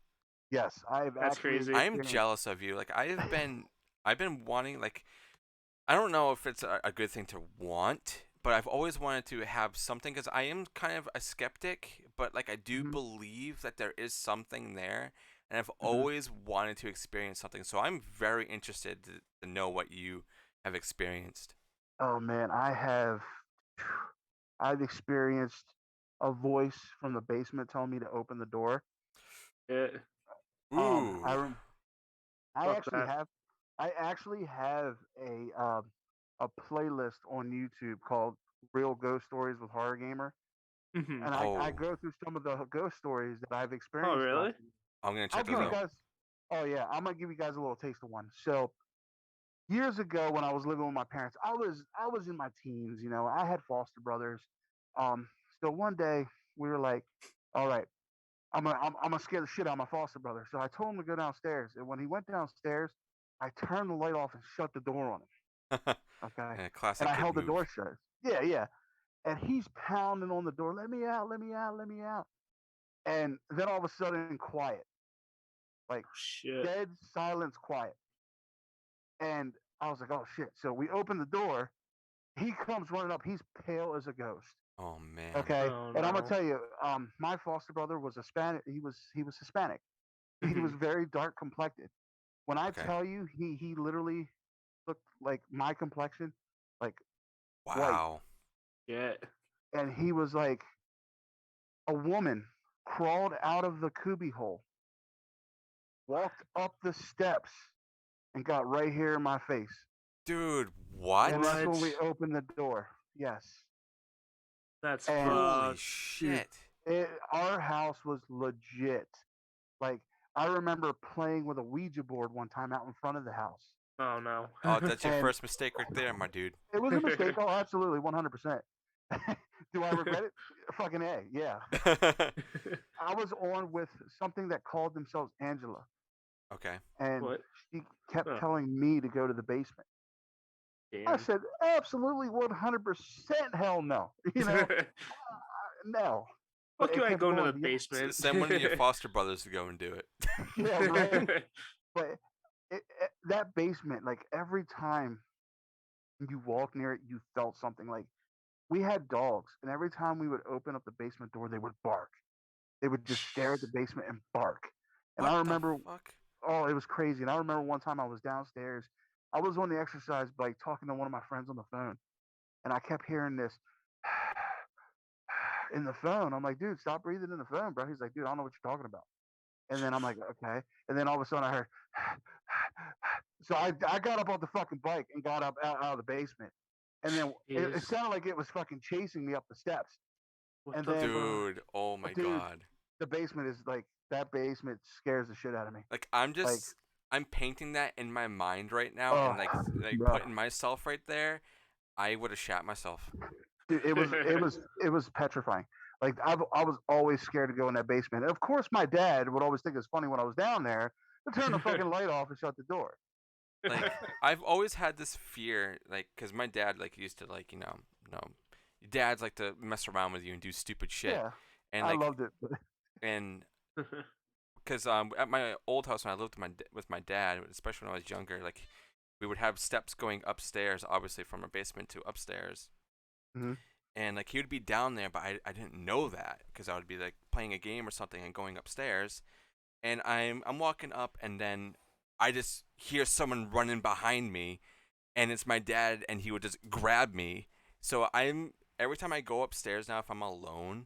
Yes, I've That's actually crazy. I'm experienced. jealous of you. Like I've been wanting, like, I don't know if it's a good thing to want, but I've always wanted to have something because I am kind of a skeptic, but like I do Hmm. believe that there is something there, and I've Hmm. always wanted to experience something. So I'm very interested to know what you have experienced. Oh man, I've experienced a voice from the basement telling me to open the door. Yeah. Um, I Ooh. rem- I Fuck actually that. have I actually have a playlist on YouTube called Real Ghost Stories with Horror Gamer, Mm-hmm. and I Oh, go through some of the ghost stories that I've Oh experienced throughout really? the years. I'm gonna I'll check those give you Huh. out. guys. Oh yeah, I'm gonna give you guys a little taste of one. So years ago, when I was living with my parents, I was in my teens. You know, I had foster brothers. Um, so one day we were like, all right, I'm gonna scare the shit out of my foster brother. So I told him to go downstairs, and when he went downstairs, I turned the light off and shut the door on him. Okay, Yeah, and classic I kid held the door move. shut. Yeah, yeah. And he's pounding on the door, let me out, let me out, let me out. And then all of a sudden, quiet, like Oh, shit. dead silence, quiet. And I was like, oh shit. So we open the door. He comes running up. He's pale as a ghost. Oh man. Okay, Oh and I'm gonna no. tell you, my foster brother was Hispanic. He was Hispanic. He was Mm-hmm. very dark complected. When I Okay. tell you, he literally looked like my complexion, like white, Wow. Yeah. and he was like a woman crawled out of the cubby hole, walked up the steps, and got right here in my face. Dude, And what? that's when What? we opened the door. Yes, That's and Holy fucked. dude, shit. our house was legit. Like I remember playing with a Ouija board one time out in front of the house, Oh no. Oh, that's your and first mistake right there, my dude. it was a mistake. Oh, absolutely, 100%. Do I regret it? Fucking A, yeah. I was on with something that called themselves Angela, Okay. and What? she kept Oh, telling me to go to the basement. I damn. said, absolutely 100% hell no. You know, no. But Fuck you, it I kept go into the going. Yeah, basement. Send one of your foster brothers to go and do it. yeah, right. But that basement, like every time you walk near it, you felt something. Like we had dogs, and every time we would open up the basement door, they would bark. They would just stare at the basement and bark. And What I the remember, fuck? oh, it was crazy. And I remember one time I was downstairs. I was on the exercise bike talking to one of my friends on the phone, and I kept hearing this in the phone. I'm like, dude, stop breathing in the phone, bro. He's like, dude, I don't know what you're talking about. And then I'm like, okay. And then all of a sudden I heard, so I got up off the fucking bike and got up out of the basement. And then it Jeez. sounded like it was fucking chasing me up the steps. What And the then, fuck? Dude, oh my dude, god. the basement is like, that basement scares the shit out of me. Like Like, I'm painting that in my mind right now oh, and like bro. putting myself right there. I would have shat myself. Dude, it was petrifying. Like I was always scared to go in that basement. And of course, my dad would always think it's funny when I was down there to turn the fucking light off and shut the door. Like I've always had this fear, like, cause my dad like used to like dads like to mess around with you and do stupid shit, Yeah, and I like loved it. But and Because at my old house when I lived with my dad, especially when I was younger, like we would have steps going upstairs, obviously from our basement to upstairs, Mm-hmm. and like he would be down there, but I didn't know that because I would be like playing a game or something and going upstairs, and I'm walking up, and then I just hear someone running behind me, and it's my dad, and he would just grab me. So every time I go upstairs now, if I'm alone,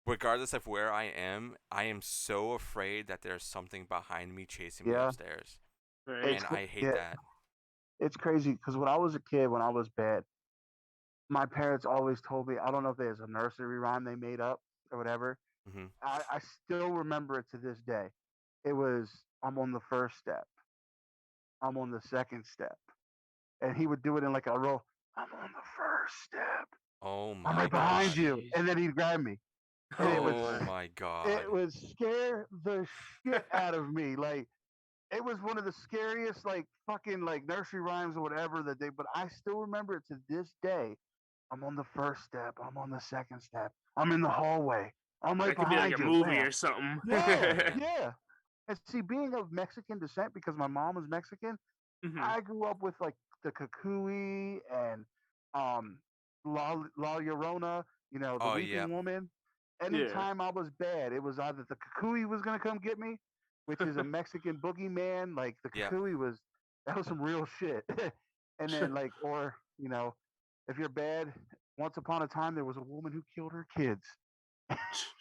regardless of where I am so afraid that there's something behind me chasing me Yeah, upstairs, Right. it's and I hate yeah, that. it's crazy because when I was a kid, when I was bad, my parents always told me, I don't know if there's a nursery rhyme they made up or whatever. Hmm. I still remember it to this day. It was, I'm on the first step, I'm on the second step, and he would do it in like a row. I'm on the first step, Oh I'm my right Oh, behind god. you, jeez. and then he'd grab me, and Oh Oh my. my god. it would scare the shit out of me. Like it was one of the scariest like fucking like nursery rhymes or whatever that they. But I still remember it to this day. I'm on the first step. I'm on the second step. I'm in the hallway. I'm right That could be like behind a you. movie Bam. or something. Oh Yeah, man. yeah. And see, being of Mexican descent because my mom was Mexican, Hmm. I grew up with like the Kukui and La Llorona, the Oh yeah. Weeping Woman. Yeah. Anytime I was bad, it was either the Kukui was gonna come get me, which is a Mexican boogeyman. Like the Yeah. Kukui was that was some real shit. And then like, or if you're bad, once upon a time there was a woman who killed her kids.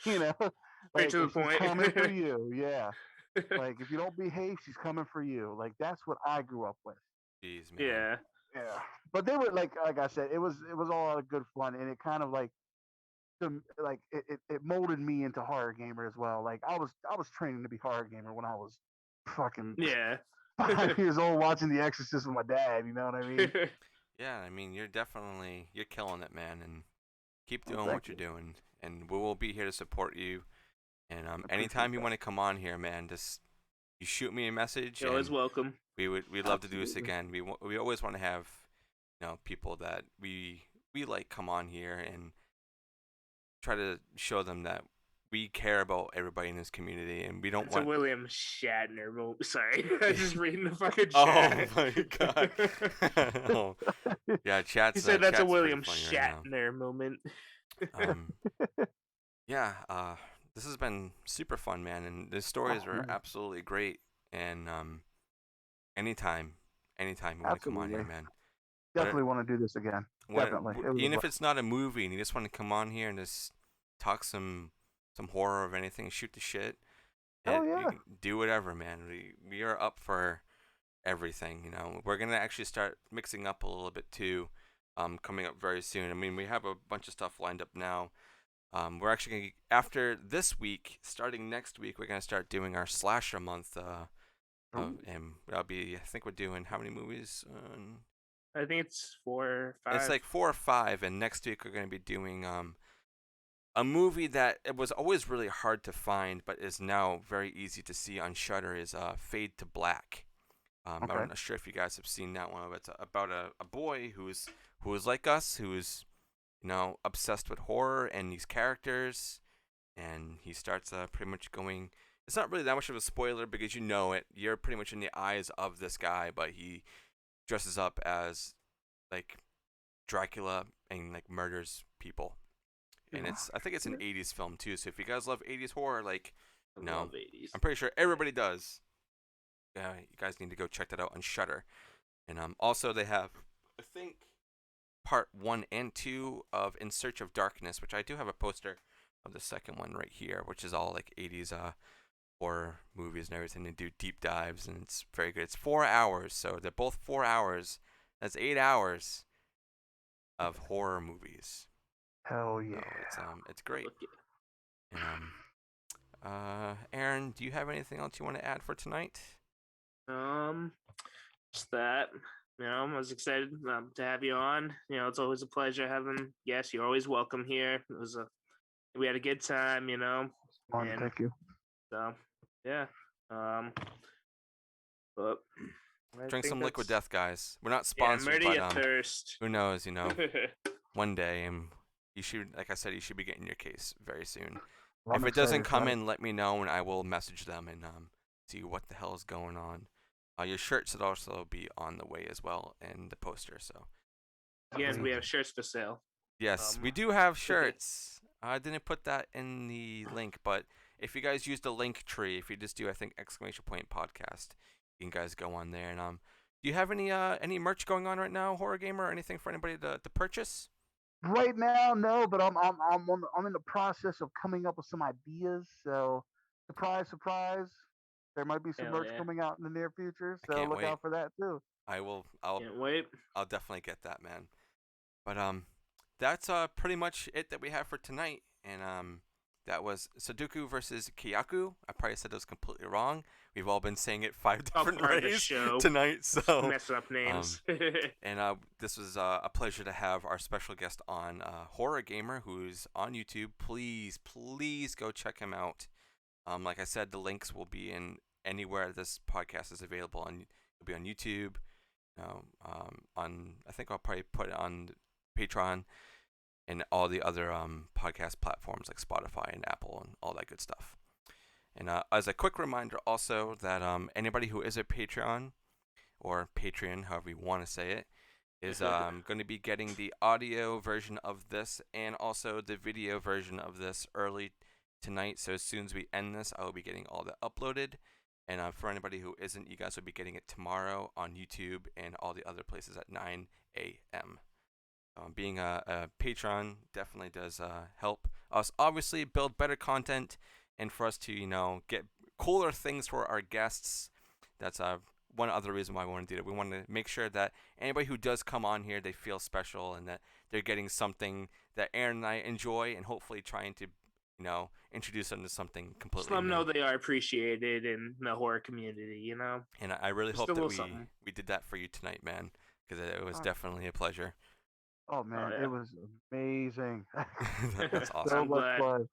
you know, Straight like to the and she's point. coming for you. Yeah. Like if you don't behave, she's coming for you. Like that's what I grew up with. Jeez, man. Yeah. Yeah, but they were like I said, it was all out of good fun, and it kind of it molded me into horror gamer as well. Like I was training to be horror gamer when I was fucking Yeah. 5 years old watching The Exorcist with my dad. You know what I mean? Yeah, I mean you're killing it, man, and keep Oh, doing thank what you're you. doing, and we will be here to support you. And I appreciate anytime you that. want to come on here, man, just you shoot me a message, You're always and welcome. we'd love to do this Absolutely. again. We always want to have people that we like come on here and try to show them that we care about everybody in this community, and we don't It's a want. William Shatner movie. Sorry, I was just reading the fucking Oh chat. my god. Oh, yeah, He said that's a chat's pretty William funny right now. Shatner moment. Um, yeah, this has been super fun, man, and the stories Oh were man, absolutely great. And anytime, anytime you want to come on here, absolutely. man. But Definitely want to do this again. Definitely. It was a even if blast. it's not a movie and you just want to come on here and just talk some horror of anything, shoot the shit, Hell you yeah. can do whatever, man. We are up for everything. We're gonna actually start mixing up a little bit too, coming up very soon. I mean, we have a bunch of stuff lined up now. We're actually gonna, after this week, starting next week, we're gonna start doing our slasher month. Ooh. And that'll be, I think we're doing how many movies? I think it's 4 or It's 5. like 4 or 5, and next week we're gonna be doing a movie that it was always really hard to find, but is now very easy to see on Shudder. Is Fade to Black. Okay. I'm not sure if you guys have seen that one. It's about a boy who is like us, who is obsessed with horror and these characters, and he starts pretty much going. It's not really that much of a spoiler because you know it. You're pretty much in the eyes of this guy, but he dresses up as like Dracula and like murders people. And Yeah. I think it's an '80s film too. So if you guys love '80s horror, like, I you know, love 80s. I'm pretty sure everybody does. Yeah, you guys need to go check that out on Shudder. And also they have, I think, part 1 and 2 of In Search of Darkness, which I do have a poster of the second one right here, which is all like '80s horror movies and everything. They do deep dives, and it's very good. It's 4 hours, so they're both 4 hours. That's 8 hours of horror movies. Hell So yeah. it's great. Look And Aaron, do you have anything else you want to add for tonight? just that. I was excited to have you on. It's always a pleasure having guests. You're always welcome here. We had a good time. Fun. And Thank you. so yeah. But I Drink think some Liquid that's Death, guys. We're not yeah. sponsored, Murder but your thirst. who knows? One day, you should, like I said, you should be getting your case very soon. Well, If I'm it doesn't excited for come that. in, let me know and I will message them and see what the hell is going on. Your shirt should also be on the way as well, and the poster. So Again, we Sweet. have shirts for sale. yes, we Um, do have shirts. I didn't put that in the link, but if you guys use the link tree, if you just do, I think !podcast, you can guys go on there. And do you have any merch going on right now, Horror Gamer, or anything for anybody to purchase? Right now, no, but I'm in the process of coming up with some ideas. So, surprise, surprise, there might be some Hell merch yeah. coming out in the near future. I So can't look wait. out for that too. I will. Can't wait. I'll definitely get that, man. But that's pretty much it that we have for tonight. And that was Sadako versus Kayako. I probably said it was completely wrong. We've all been saying it 5 All different part of the ways show. tonight. So Messing up names. and this was a pleasure to have our special guest on, Horror Gamer, who's on YouTube. Please, please go check him out. Like I said, the links will be in anywhere this podcast is available. It'll be on YouTube. I think I'll probably put it on Patreon and all the other podcast platforms like Spotify and Apple and all that good stuff. And as a quick reminder, also that anybody who is a Patreon or Patreon, however you want to say it, is going to be getting the audio version of this and also the video version of this early tonight. So as soon as we end this, I will be getting all that uploaded. And for anybody who isn't, you guys will be getting it tomorrow on YouTube and all the other places at 9 a.m. Being a patron definitely does help us obviously build better content and for us to get cooler things for our guests. That's one other reason why we want to do it. We want to make sure that anybody who does come on here, they feel special and that they're getting something that Aaron and I enjoy, and hopefully trying to introduce them to something completely Let them new. know they are appreciated in the horror community, And I really Just hope a that little something. we did that for you tonight, man, because it was Alright. definitely a pleasure. Oh man, yeah. it was amazing. That's awesome. So I'm much glad. fun.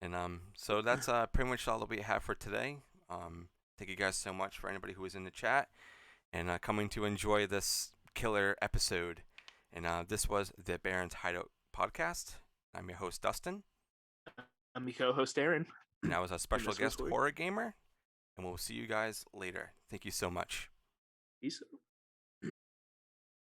And so that's pretty much all that we have for today. Thank you guys so much for anybody who was in the chat and coming to enjoy this killer episode. And this was the Baron's Hideout podcast. I'm your host, Dustin. I'm your co-host, Aaron. And I was a special this was guest, Corey. Horror Gamer. And we'll see you guys later. Thank you so much. Peace.